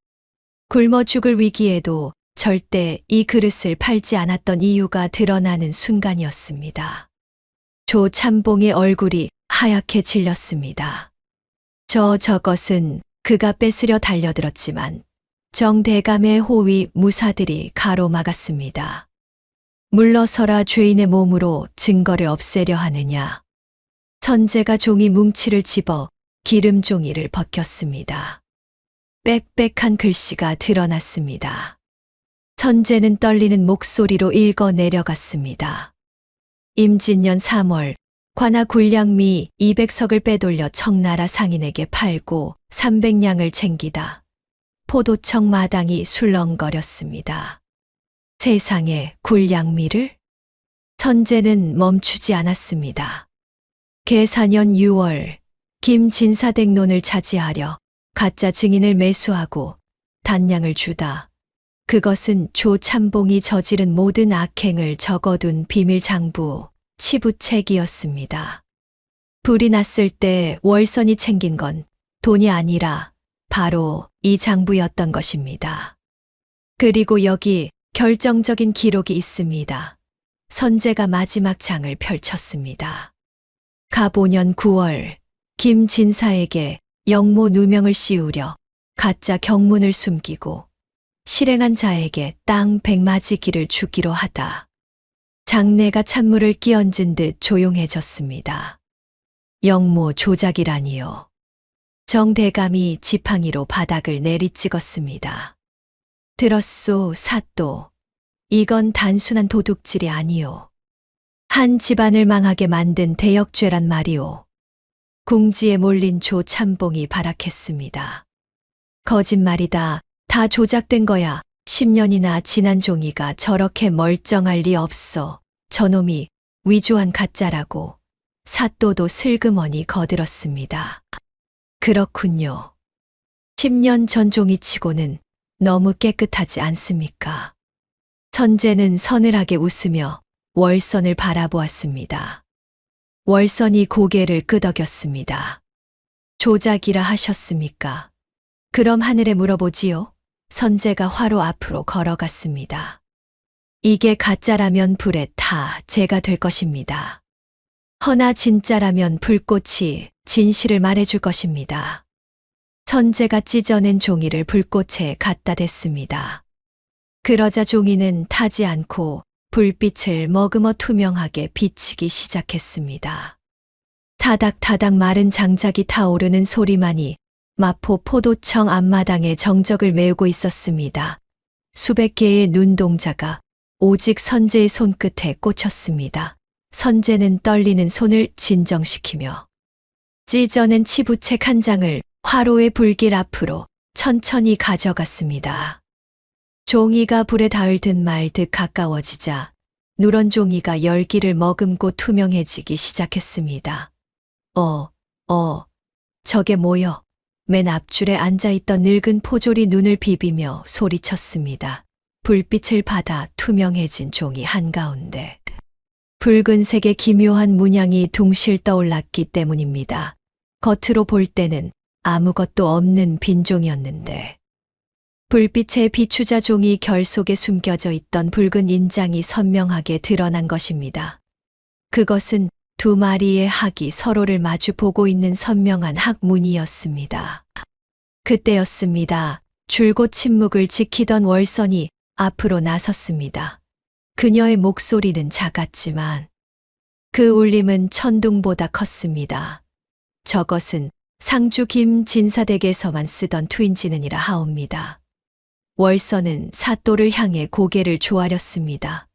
B: 굶어 죽을 위기에도 절대 이 그릇을 팔지 않았던 이유가 드러나는 순간이었습니다. 조참봉의 얼굴이 하얗게 질렸습니다. 저것은 그가 뺏으려 달려들었지만 정대감의 호위 무사들이 가로막았습니다. 물러서라, 죄인의 몸으로 증거를 없애려 하느냐. 선재가 종이 뭉치를 집어 기름 종이를 벗겼습니다. 빽빽한 글씨가 드러났습니다. 선재는 떨리는 목소리로 읽어 내려갔습니다. 임진년 3월 관아 굴량미 200석을 빼돌려 청나라 상인에게 팔고 300냥을 챙기다 포도청 마당이 술렁거렸습니다. 세상에 굴량미를? 선재는 멈추지 않았습니다. 계사년 6월 김진사댁론을 차지하려 가짜 증인을 매수하고 단량을 주다. 그것은 조참봉이 저지른 모든 악행을 적어둔 비밀 장부 치부책이었습니다. 불이 났을 때 월선이 챙긴 건 돈이 아니라 바로 이 장부였던 것입니다. 그리고 여기 결정적인 기록이 있습니다. 선재가 마지막 장을 펼쳤습니다. 갑5년 9월 김진사에게 영모 누명을 씌우려 가짜 경문을 숨기고 실행한 자에게 땅 100마지기를 주기로 하다. 장내가 찬물을 끼얹은 듯 조용해졌습니다. 영모 조작이라니요. 정대감이 지팡이로 바닥을 내리찍었습니다. 들었소, 사또. 이건 단순한 도둑질이 아니오. 한 집안을 망하게 만든 대역죄란 말이오. 궁지에 몰린 조참봉이 발악했습니다. 거짓말이다. 다 조작된 거야. 10년이나 지난 종이가 저렇게 멀쩡할 리 없어. 저놈이 위조한 가짜라고 사또도 슬그머니 거들었습니다. 그렇군요. 10년 전 종이치고는 너무 깨끗하지 않습니까? 선재는 서늘하게 웃으며 월선을 바라보았습니다. 월선이 고개를 끄덕였습니다. 조작이라 하셨습니까? 그럼 하늘에 물어보지요. 선재가 화로 앞으로 걸어갔습니다. 이게 가짜라면 불에 타 제가 될 것입니다. 허나 진짜라면 불꽃이 진실을 말해줄 것입니다. 선재가 찢어낸 종이를 불꽃에 갖다 댔습니다. 그러자 종이는 타지 않고 불빛을 머금어 투명하게 비치기 시작했습니다. 타닥타닥 마른 장작이 타오르는 소리만이 마포 포도청 앞마당의 정적을 메우고 있었습니다. 수백 개의 눈동자가 오직 선재의 손끝에 꽂혔습니다. 선재는 떨리는 손을 진정시키며 찢어낸 치부책 한 장을 화로의 불길 앞으로 천천히 가져갔습니다. 종이가 불에 닿을 듯 말 듯 가까워지자 누런 종이가 열기를 머금고 투명해지기 시작했습니다. 저게 뭐여? 맨 앞줄에 앉아있던 늙은 포졸이 눈을 비비며 소리쳤습니다. 불빛을 받아 투명해진 종이 한가운데 붉은색의 기묘한 문양이 둥실 떠올랐기 때문입니다. 겉으로 볼 때는 아무것도 없는 빈종이었는데 불빛의 비추자 종이 결 속에 숨겨져 있던 붉은 인장이 선명하게 드러난 것입니다. 그것은 두 마리의 학이 서로를 마주 보고 있는 선명한 학문이었습니다. 그때였습니다. 줄곧 침묵을 지키던 월선이 앞으로 나섰습니다. 그녀의 목소리는 작았지만 그 울림은 천둥보다 컸습니다. 저것은 상주 김진사댁에서만 쓰던 투인지는이라 하옵니다. 월선은 사또를 향해 고개를 조아렸습니다.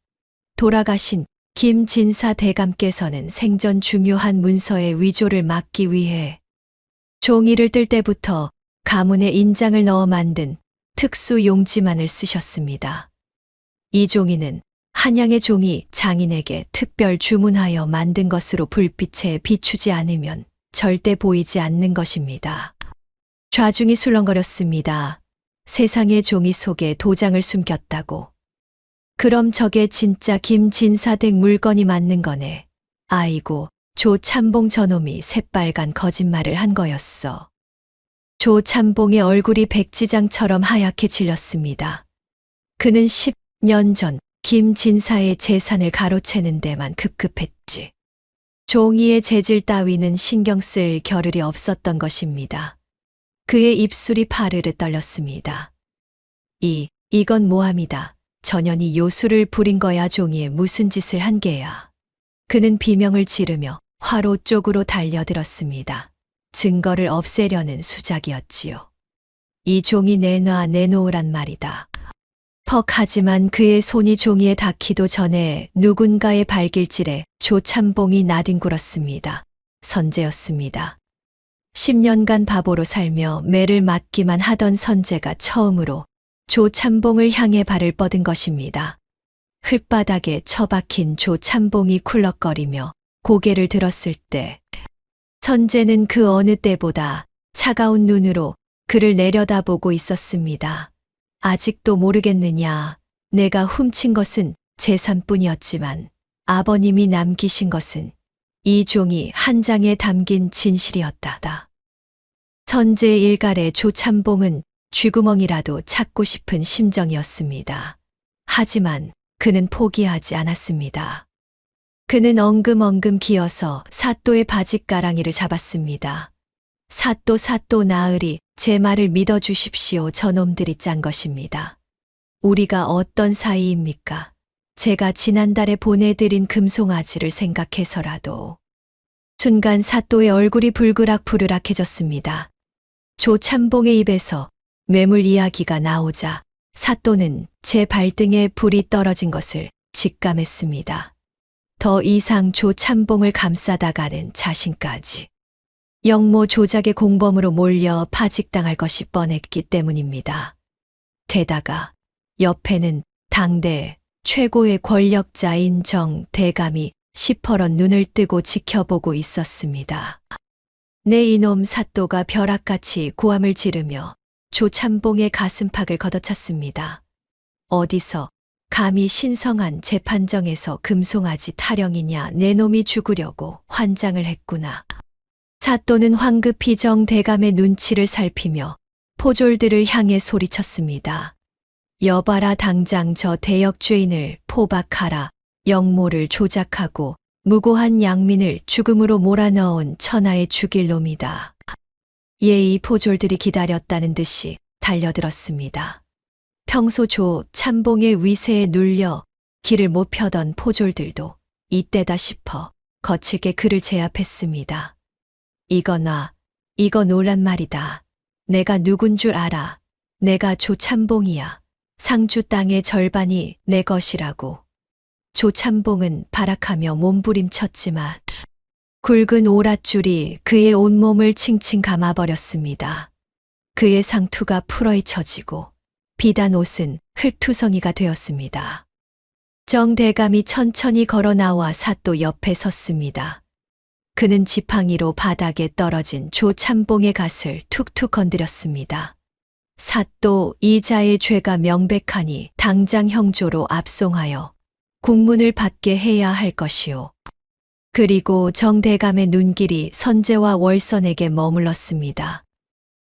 B: 돌아가신 김진사 대감께서는 생전 중요한 문서의 위조를 막기 위해 종이를 뜰 때부터 가문에 인장을 넣어 만든 특수 용지만을 쓰셨습니다. 이 종이는 한양의 종이 장인에게 특별 주문하여 만든 것으로 불빛에 비추지 않으면 절대 보이지 않는 것입니다. 좌중이 술렁거렸습니다. 세상의 종이 속에 도장을 숨겼다고. 그럼 저게 진짜 김진사댁 물건이 맞는 거네. 아이고, 조참봉 저놈이 새빨간 거짓말을 한 거였어. 조참봉의 얼굴이 백지장처럼 하얗게 질렸습니다. 그는 10년 전 김진사의 재산을 가로채는 데만 급급했지. 종이의 재질 따위는 신경 쓸 겨를이 없었던 것입니다. 그의 입술이 파르르 떨렸습니다. 이건 모함이다. 전현이 요술을 부린 거야. 종이에 무슨 짓을 한 게야. 그는 비명을 지르며 화로 쪽으로 달려들었습니다. 증거를 없애려는 수작이었지요. 이 종이 내놓으란 말이다. 퍽 하지만 그의 손이 종이에 닿기도 전에 누군가의 발길질에 조참봉이 나뒹굴었습니다. 선재였습니다. 10년간 바보로 살며 매를 맞기만 하던 선재가 처음으로 조참봉을 향해 발을 뻗은 것입니다. 흙바닥에 처박힌 조참봉이 쿨럭거리며 고개를 들었을 때 선재는 그 어느 때보다 차가운 눈으로 그를 내려다보고 있었습니다. 아직도 모르겠느냐. 내가 훔친 것은 재산뿐이었지만 아버님이 남기신 것은 이 종이 한 장에 담긴 진실이었다. 선재의 일갈의 조참봉은 쥐구멍이라도 찾고 싶은 심정이었습니다. 하지만 그는 포기하지 않았습니다. 그는 엉금엉금 기어서 사또의 바짓가랑이를 잡았습니다. 사또 나으리, 제 말을 믿어주십시오. 저놈들이 짠 것입니다. 우리가 어떤 사이입니까? 제가 지난달에 보내드린 금송아지를 생각해서라도. 순간 사또의 얼굴이 불그락부르락해졌습니다. 조참봉의 입에서 매물 이야기가 나오자 사또는 제 발등에 불이 떨어진 것을 직감했습니다. 더 이상 조참봉을 감싸다가는 자신까지 영모 조작의 공범으로 몰려 파직당할 것이 뻔했기 때문입니다. 게다가 옆에는 당대 최고의 권력자인 정 대감이 시퍼런 눈을 뜨고 지켜보고 있었습니다. 내 이놈 사또가 벼락같이 고함을 지르며 조참봉의 가슴팍을 걷어찼습니다. 어디서 감히 신성한 재판정에서 금송아지 타령이냐. 내 놈이 죽으려고 환장을 했구나. 사또는 황급히 정 대감의 눈치를 살피며 포졸들을 향해 소리쳤습니다. 여봐라, 당장 저 대역죄인을 포박하라. 영모를 조작하고 무고한 양민을 죽음으로 몰아넣은 천하의 죽일 놈이다. 예의 포졸들이 기다렸다는 듯이 달려들었습니다. 평소 조참봉의 위세에 눌려 길을 못 펴던 포졸들도 이때다 싶어 거칠게 그를 제압했습니다. 이거 놓란 말이다. 내가 누군 줄 알아. 내가 조참봉이야. 상주 땅의 절반이 내 것이라고. 조참봉은 발악하며 몸부림쳤지만 굵은 오랏줄이 그의 온몸을 칭칭 감아버렸습니다. 그의 상투가 풀어헤쳐지고 비단 옷은 흙투성이가 되었습니다. 정 대감이 천천히 걸어 나와 사또 옆에 섰습니다. 그는 지팡이로 바닥에 떨어진 조참봉의 갓을 툭툭 건드렸습니다. 사또, 이자의 죄가 명백하니 당장 형조로 압송하여 국문을 받게 해야 할 것이오. 그리고 정대감의 눈길이 선재와 월선에게 머물렀습니다.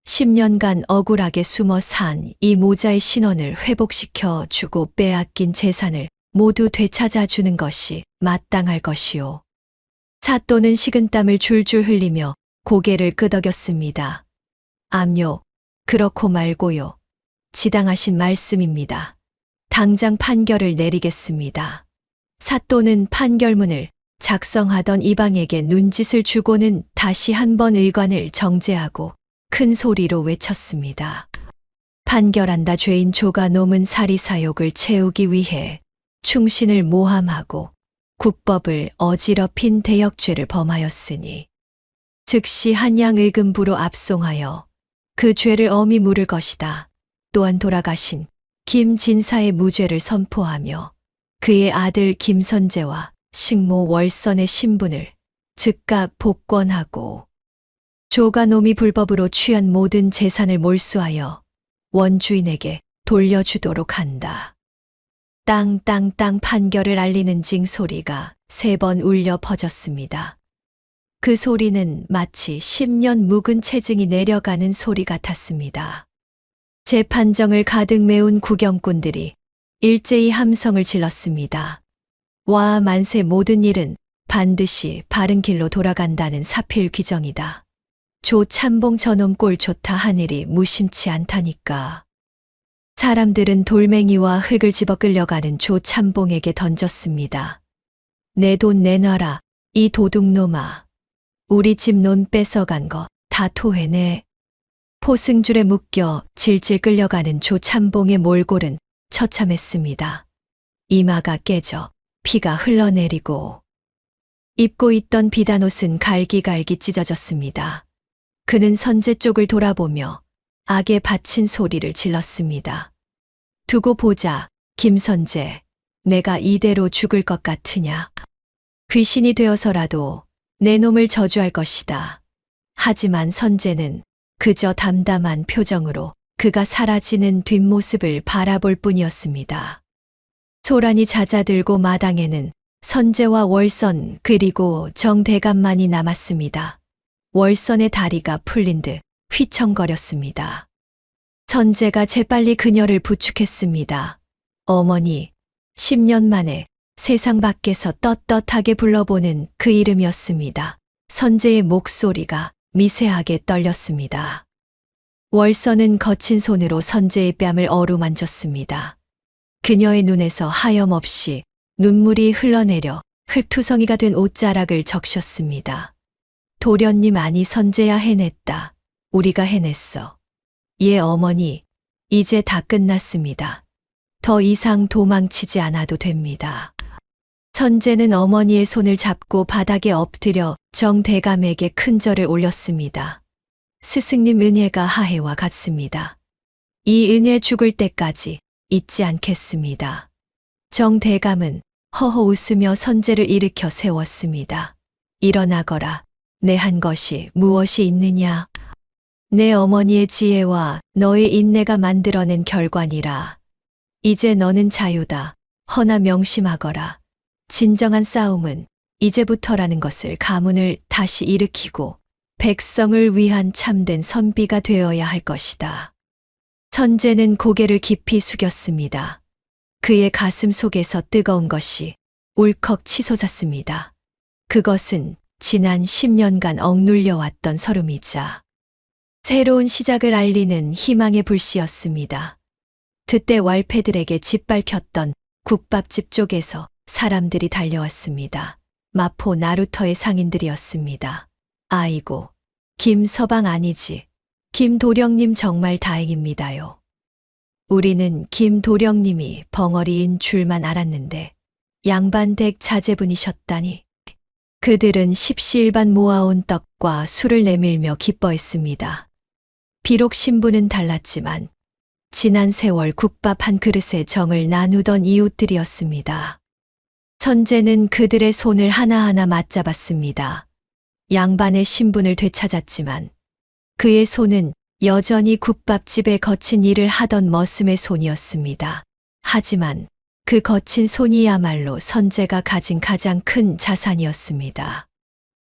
B: 10년간 억울하게 숨어 산 이 모자의 신원을 회복시켜 주고 빼앗긴 재산을 모두 되찾아 주는 것이 마땅할 것이오. 사또는 식은땀을 줄줄 흘리며 고개를 끄덕였습니다. 암요, 그렇고 말고요. 지당하신 말씀입니다. 당장 판결을 내리겠습니다. 사또는 판결문을 작성하던 이방에게 눈짓을 주고는 다시 한번 의관을 정제하고 큰 소리로 외쳤습니다. 판결한다. 죄인 조가 노문 사리사욕을 채우기 위해 충신을 모함하고 국법을 어지럽힌 대역죄를 범하였으니 즉시 한양의금부로 압송하여 그 죄를 엄히 물을 것이다. 또한 돌아가신 김진사의 무죄를 선포하며 그의 아들 김선재와 식모 월선의 신분을 즉각 복권하고 조가놈이 불법으로 취한 모든 재산을 몰수하여 원주인에게 돌려주도록 한다. 땅땅땅 판결을 알리는 징소리가 3번 울려 퍼졌습니다. 그 소리는 마치 10년 묵은 체증이 내려가는 소리 같았습니다. 재판정을 가득 메운 구경꾼들이 일제히 함성을 질렀습니다. 와 만세, 모든 일은 반드시 바른 길로 돌아간다는 사필 규정이다. 조참봉 저놈 꼴 좋다 하늘이 무심치 않다니까. 사람들은 돌멩이와 흙을 집어 끌려가는 조참봉에게 던졌습니다. 내 돈 내놔라, 이 도둑놈아. 우리 집 논 뺏어간 거 다 토해내. 포승줄에 묶여 질질 끌려가는 조참봉의 몰골은 처참했습니다. 이마가 깨져 피가 흘러내리고 입고 있던 비단옷은 갈기갈기 찢어졌습니다. 그는 선재 쪽을 돌아보며 악에 바친 소리를 질렀습니다. 두고 보자, 김선재. 내가 이대로 죽을 것 같으냐? 귀신이 되어서라도 내 놈을 저주할 것이다. 하지만 선재는 그저 담담한 표정으로 그가 사라지는 뒷모습을 바라볼 뿐이었습니다. 소란이 잦아들고 마당에는 선재와 월선 그리고 정대감만이 남았습니다. 월선의 다리가 풀린 듯 휘청거렸습니다. 선재가 재빨리 그녀를 부축했습니다. 어머니, 10년 만에 세상 밖에서 떳떳하게 불러보는 그 이름이었습니다. 선재의 목소리가 미세하게 떨렸습니다. 월선은 거친 손으로 선재의 뺨을 어루만졌습니다. 그녀의 눈에서 하염없이 눈물이 흘러내려 흙투성이가 된 옷자락을 적셨습니다. 도련님, 아니 선재야, 해냈다. 우리가 해냈어. 예 어머니, 이제 다 끝났습니다. 더 이상 도망치지 않아도 됩니다. 선재는 어머니의 손을 잡고 바닥에 엎드려 정대감에게 큰 절을 올렸습니다. 스승님 은혜가 하해와 같습니다. 이 은혜 죽을 때까지 잊지 않겠습니다. 정대감은 허허 웃으며 선재를 일으켜 세웠습니다. 일어나거라. 내 한 것이 무엇이 있느냐? 내 어머니의 지혜와 너의 인내가 만들어낸 결과니라. 이제 너는 자유다. 허나 명심하거라. 진정한 싸움은 이제부터라는 것을 가문을 다시 일으키고 백성을 위한 참된 선비가 되어야 할 것이다. 선재는 고개를 깊이 숙였습니다. 그의 가슴 속에서 뜨거운 것이 울컥 치솟았습니다. 그것은 지난 10년간 억눌려왔던 서름이자 새로운 시작을 알리는 희망의 불씨였습니다. 그때 왈패들에게 짓밟혔던 국밥집 쪽에서 사람들이 달려왔습니다. 마포 나루터의 상인들이었습니다. 아이고, 김서방 아니지. 김도령님 정말 다행입니다요. 우리는 김도령님이 벙어리인 줄만 알았는데 양반댁 자제분이셨다니. 그들은 십시일반 모아온 떡과 술을 내밀며 기뻐했습니다. 비록 신분은 달랐지만 지난 세월 국밥 한 그릇에 정을 나누던 이웃들이었습니다. 선재는 그들의 손을 하나하나 맞잡았습니다. 양반의 신분을 되찾았지만 그의 손은 여전히 국밥집에 거친 일을 하던 머슴의 손이었습니다. 하지만 그 거친 손이야말로 선제가 가진 가장 큰 자산이었습니다.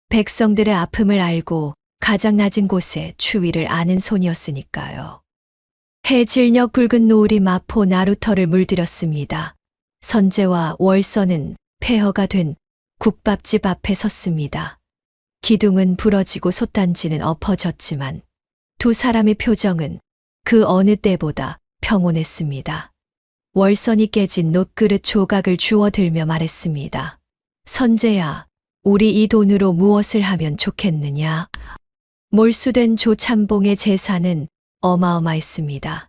B: 백성들의 아픔을 알고 가장 낮은 곳에 추위를 아는 손이었으니까요. 해질녘 붉은 노을이 마포 나루터를 물들였습니다. 선제와 월선은 폐허가 된 국밥집 앞에 섰습니다. 기둥은 부러지고 솥단지는 엎어졌지만 두 사람의 표정은 그 어느 때보다 평온했습니다. 월선이 깨진 놋그릇 조각을 주워들며 말했습니다. 선제야, 우리 이 돈으로 무엇을 하면 좋겠느냐? 몰수된 조참봉의 재산은 어마어마했습니다.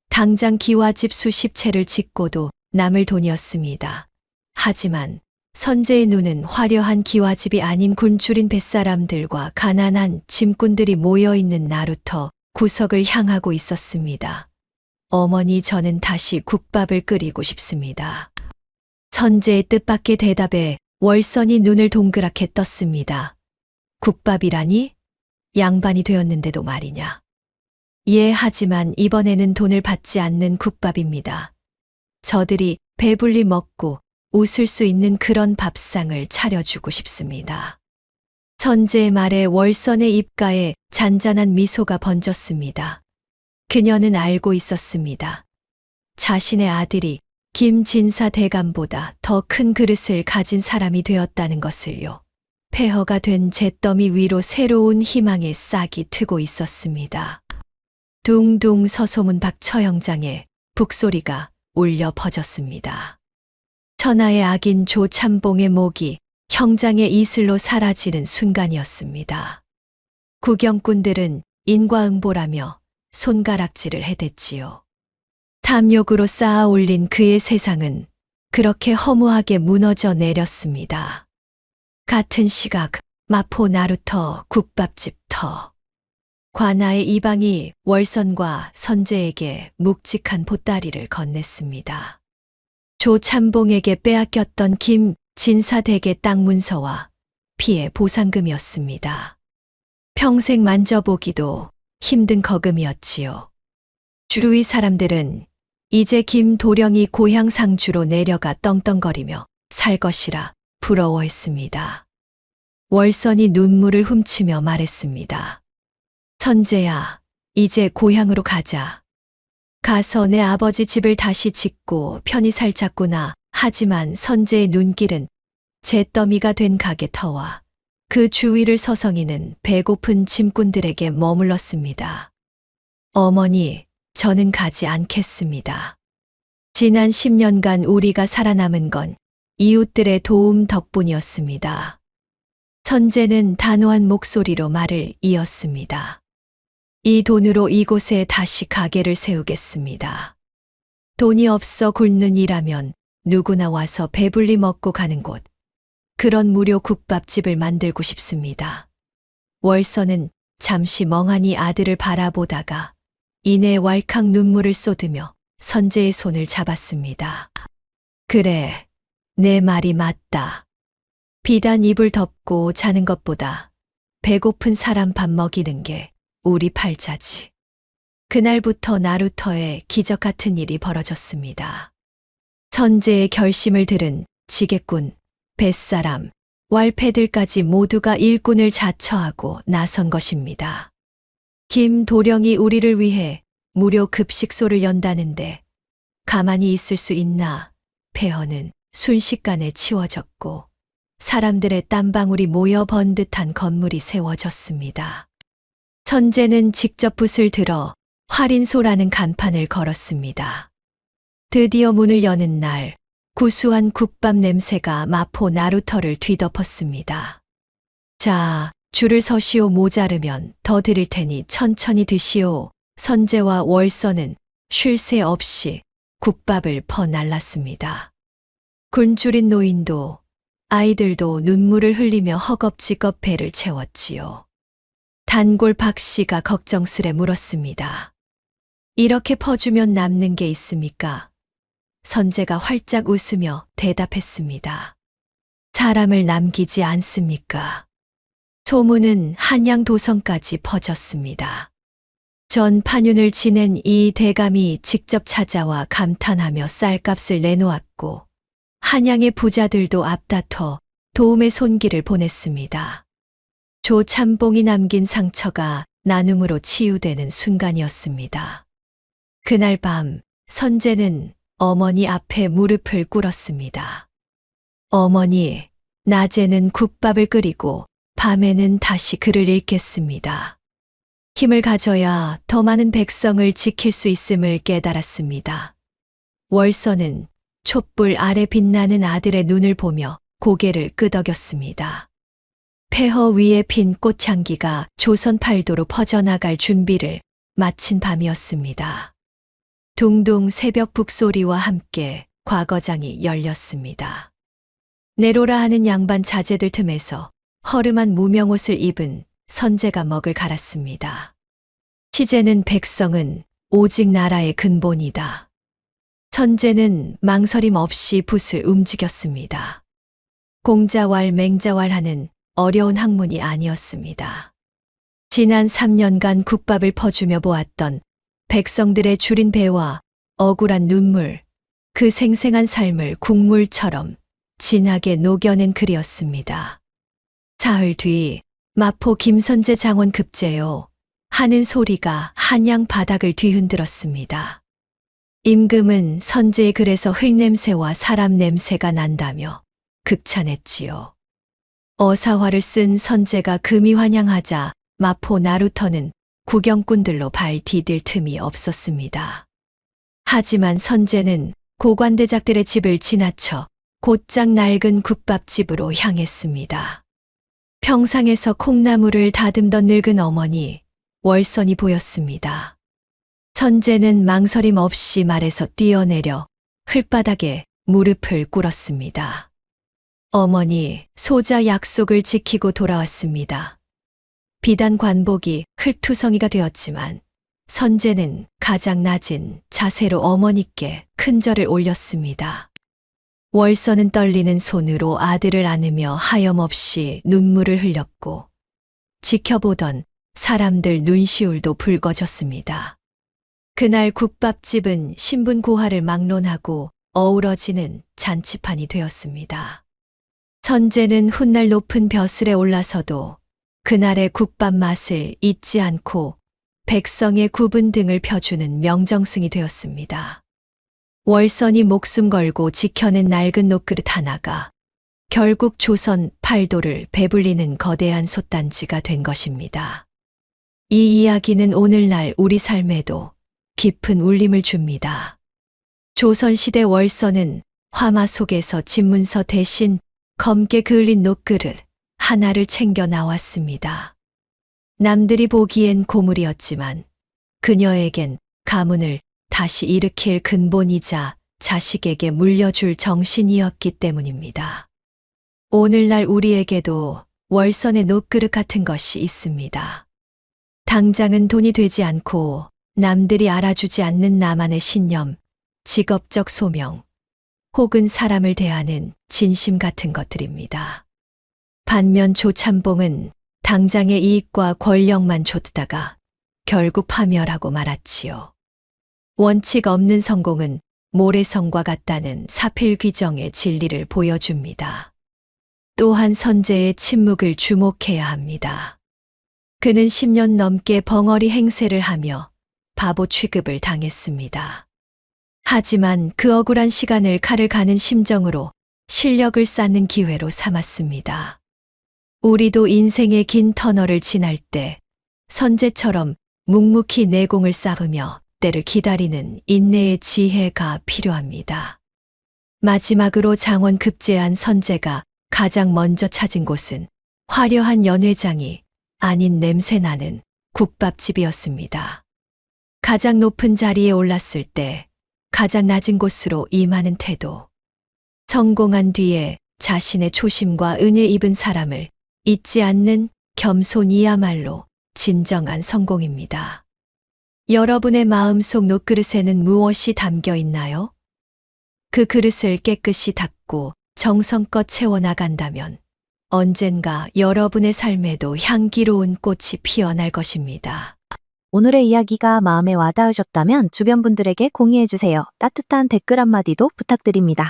B: 당장 기와집 수십 채를 짓고도 남을 돈이었습니다. 하지만 선제의 눈은 화려한 기와집이 아닌 굶주린 뱃사람들과 가난한 짐꾼들이 모여있는 나루터 구석을 향하고 있었습니다. 어머니, 저는 다시 국밥을 끓이고 싶습니다. 선제의 뜻밖의 대답에 월선이 눈을 동그랗게 떴습니다. 국밥이라니? 양반이 되었는데도 말이냐. 예, 하지만 이번에는 돈을 받지 않는 국밥입니다. 저들이 배불리 먹고 웃을 수 있는 그런 밥상을 차려주고 싶습니다. 선제의 말에 월선의 입가에 잔잔한 미소가 번졌습니다. 그녀는 알고 있었습니다. 자신의 아들이 김진사 대감보다 더 큰 그릇을 가진 사람이 되었다는 것을요. 폐허가 된 잿더미 위로 새로운 희망의 싹이 트고 있었습니다. 둥둥 서소문 박처형장에 북소리가 울려 퍼졌습니다. 천하의 악인 조참봉의 목이 형장의 이슬로 사라지는 순간이었습니다. 구경꾼들은 인과응보라며 손가락질을 해댔지요. 탐욕으로 쌓아 올린 그의 세상은 그렇게 허무하게 무너져 내렸습니다. 같은 시각 마포 나루터 국밥집 터. 관아의 이방이 월선과 선제에게 묵직한 보따리를 건넸습니다. 조참봉에게 빼앗겼던 김진사 댁의 땅 문서와 피해 보상금이었습니다. 평생 만져보기도 힘든 거금이었지요. 주위 사람들은 이제 김도령이 고향 상주로 내려가 떵떵거리며 살 것이라 부러워했습니다. 월선이 눈물을 훔치며 말했습니다. 선제야, 이제 고향으로 가자. 가서 내 아버지 집을 다시 짓고 편히 살자꾸나. 하지만 선제의 눈길은 잿더미가 된 가게 터와 그 주위를 서성이는 배고픈 짐꾼들에게 머물렀습니다. 어머니, 저는 가지 않겠습니다. 지난 10년간 우리가 살아남은 건 이웃들의 도움 덕분이었습니다. 선제는 단호한 목소리로 말을 이었습니다. 이 돈으로 이곳에 다시 가게를 세우겠습니다. 돈이 없어 굶는 이라면 누구나 와서 배불리 먹고 가는 곳. 그런 무료 국밥집을 만들고 싶습니다. 월선은 잠시 멍하니 아들을 바라보다가 이내 왈칵 눈물을 쏟으며 선제의 손을 잡았습니다. 그래, 내 말이 맞다. 비단 이불 덮고 자는 것보다 배고픈 사람 밥 먹이는 게 우리 팔자지. 그날부터 나루터에 기적 같은 일이 벌어졌습니다. 선제의 결심을 들은 지게꾼, 뱃사람, 왈패들까지 모두가 일꾼을 자처하고 나선 것입니다. 김도령이 우리를 위해 무료 급식소를 연다는데 가만히 있을 수 있나? 폐허는 순식간에 치워졌고 사람들의 땀방울이 모여 번듯한 건물이 세워졌습니다. 선제는 직접 붓을 들어 활인소라는 간판을 걸었습니다. 드디어 문을 여는 날, 구수한 국밥 냄새가 마포 나루터를 뒤덮었습니다. 자, 줄을 서시오. 모자르면 더 드릴 테니 천천히 드시오. 선제와 월선은 쉴 새 없이 국밥을 퍼날랐습니다. 굶주린 노인도 아이들도 눈물을 흘리며 허겁지겁 배를 채웠지요. 단골 박 씨가 걱정스레 물었습니다. 이렇게 퍼주면 남는 게 있습니까? 선제가 활짝 웃으며 대답했습니다. 사람을 남기지 않습니까? 소문은 한양도성까지 퍼졌습니다. 전 판윤을 지낸 이 대감이 직접 찾아와 감탄하며 쌀값을 내놓았고 한양의 부자들도 앞다퉈 도움의 손길을 보냈습니다. 조참봉이 남긴 상처가 나눔으로 치유되는 순간이었습니다. 그날 밤 선재는 어머니 앞에 무릎을 꿇었습니다. 어머니, 낮에는 국밥을 끓이고 밤에는 다시 글을 읽겠습니다. 힘을 가져야 더 많은 백성을 지킬 수 있음을 깨달았습니다. 월서는 촛불 아래 빛나는 아들의 눈을 보며 고개를 끄덕였습니다. 폐허 위에 핀 꽃향기가 조선 팔도로 퍼져나갈 준비를 마친 밤이었습니다. 둥둥 새벽 북소리와 함께 과거장이 열렸습니다. 내로라 하는 양반 자제들 틈에서 허름한 무명옷을 입은 선재가 먹을 갈았습니다. 시제는 백성은 오직 나라의 근본이다. 선재는 망설임 없이 붓을 움직였습니다. 공자왈 맹자왈하는 어려운 학문이 아니었습니다. 지난 3년간 국밥을 퍼주며 보았던 백성들의 주린 배와 억울한 눈물, 그 생생한 삶을 국물처럼 진하게 녹여낸 글이었습니다. 사흘 뒤 마포 김선재 장원 급제요 하는 소리가 한양 바닥을 뒤흔들었습니다. 임금은 선재의 글에서 흙냄새와 사람 냄새가 난다며 극찬했지요. 어사화를 쓴 선재가 금이 환영하자 마포 나루터는 구경꾼들로 발 디딜 틈이 없었습니다. 하지만 선재는 고관대작들의 집을 지나쳐 곧장 낡은 국밥집으로 향했습니다. 평상에서 콩나물을 다듬던 늙은 어머니, 월선이 보였습니다. 선재는 망설임 없이 말에서 뛰어내려 흙바닥에 무릎을 꿇었습니다. 어머니, 소자 약속을 지키고 돌아왔습니다. 비단 관복이 흙투성이가 되었지만 선재는 가장 낮은 자세로 어머니께 큰 절을 올렸습니다. 월선은 떨리는 손으로 아들을 안으며 하염없이 눈물을 흘렸고 지켜보던 사람들 눈시울도 붉어졌습니다. 그날 국밥집은 신분 고하를 막론하고 어우러지는 잔치판이 되었습니다. 선재는 훗날 높은 벼슬에 올라서도 그날의 국밥 맛을 잊지 않고 백성의 구분 등을 펴주는 명정승이 되었습니다. 월선이 목숨 걸고 지켜낸 낡은 녹그릇 하나가 결국 조선 팔도를 배불리는 거대한 솥단지가 된 것입니다. 이 이야기는 오늘날 우리 삶에도 깊은 울림을 줍니다. 조선시대 월선은 화마 속에서 집문서 대신 검게 그을린 녹그릇 하나를 챙겨 나왔습니다. 남들이 보기엔 고물이었지만 그녀에겐 가문을 다시 일으킬 근본이자 자식에게 물려줄 정신이었기 때문입니다. 오늘날 우리에게도 월선의 녹그릇 같은 것이 있습니다. 당장은 돈이 되지 않고 남들이 알아주지 않는 나만의 신념, 직업적 소명, 혹은 사람을 대하는 진심 같은 것들입니다. 반면 조참봉은 당장의 이익과 권력만 좇다가 결국 파멸하고 말았지요. 원칙 없는 성공은 모래성과 같다는 사필귀정의 진리를 보여줍니다. 또한 선재의 침묵을 주목해야 합니다. 그는 10년 넘게 벙어리 행세를 하며 바보 취급을 당했습니다. 하지만 그 억울한 시간을 칼을 가는 심정으로 실력을 쌓는 기회로 삼았습니다. 우리도 인생의 긴 터널을 지날 때 선재처럼 묵묵히 내공을 쌓으며 때를 기다리는 인내의 지혜가 필요합니다. 마지막으로 장원 급제한 선재가 가장 먼저 찾은 곳은 화려한 연회장이 아닌 냄새나는 국밥집이었습니다. 가장 높은 자리에 올랐을 때 가장 낮은 곳으로 임하는 태도. 성공한 뒤에 자신의 초심과 은혜 입은 사람을 잊지 않는 겸손이야말로 진정한 성공입니다. 여러분의 마음속 녹그릇에는 무엇이 담겨 있나요? 그 그릇을 깨끗이 닦고 정성껏 채워나간다면 언젠가 여러분의 삶에도 향기로운 꽃이 피어날 것입니다.
D: 오늘의 이야기가 마음에 와닿으셨다면 주변 분들에게 공유해주세요. 따뜻한 댓글 한마디도 부탁드립니다.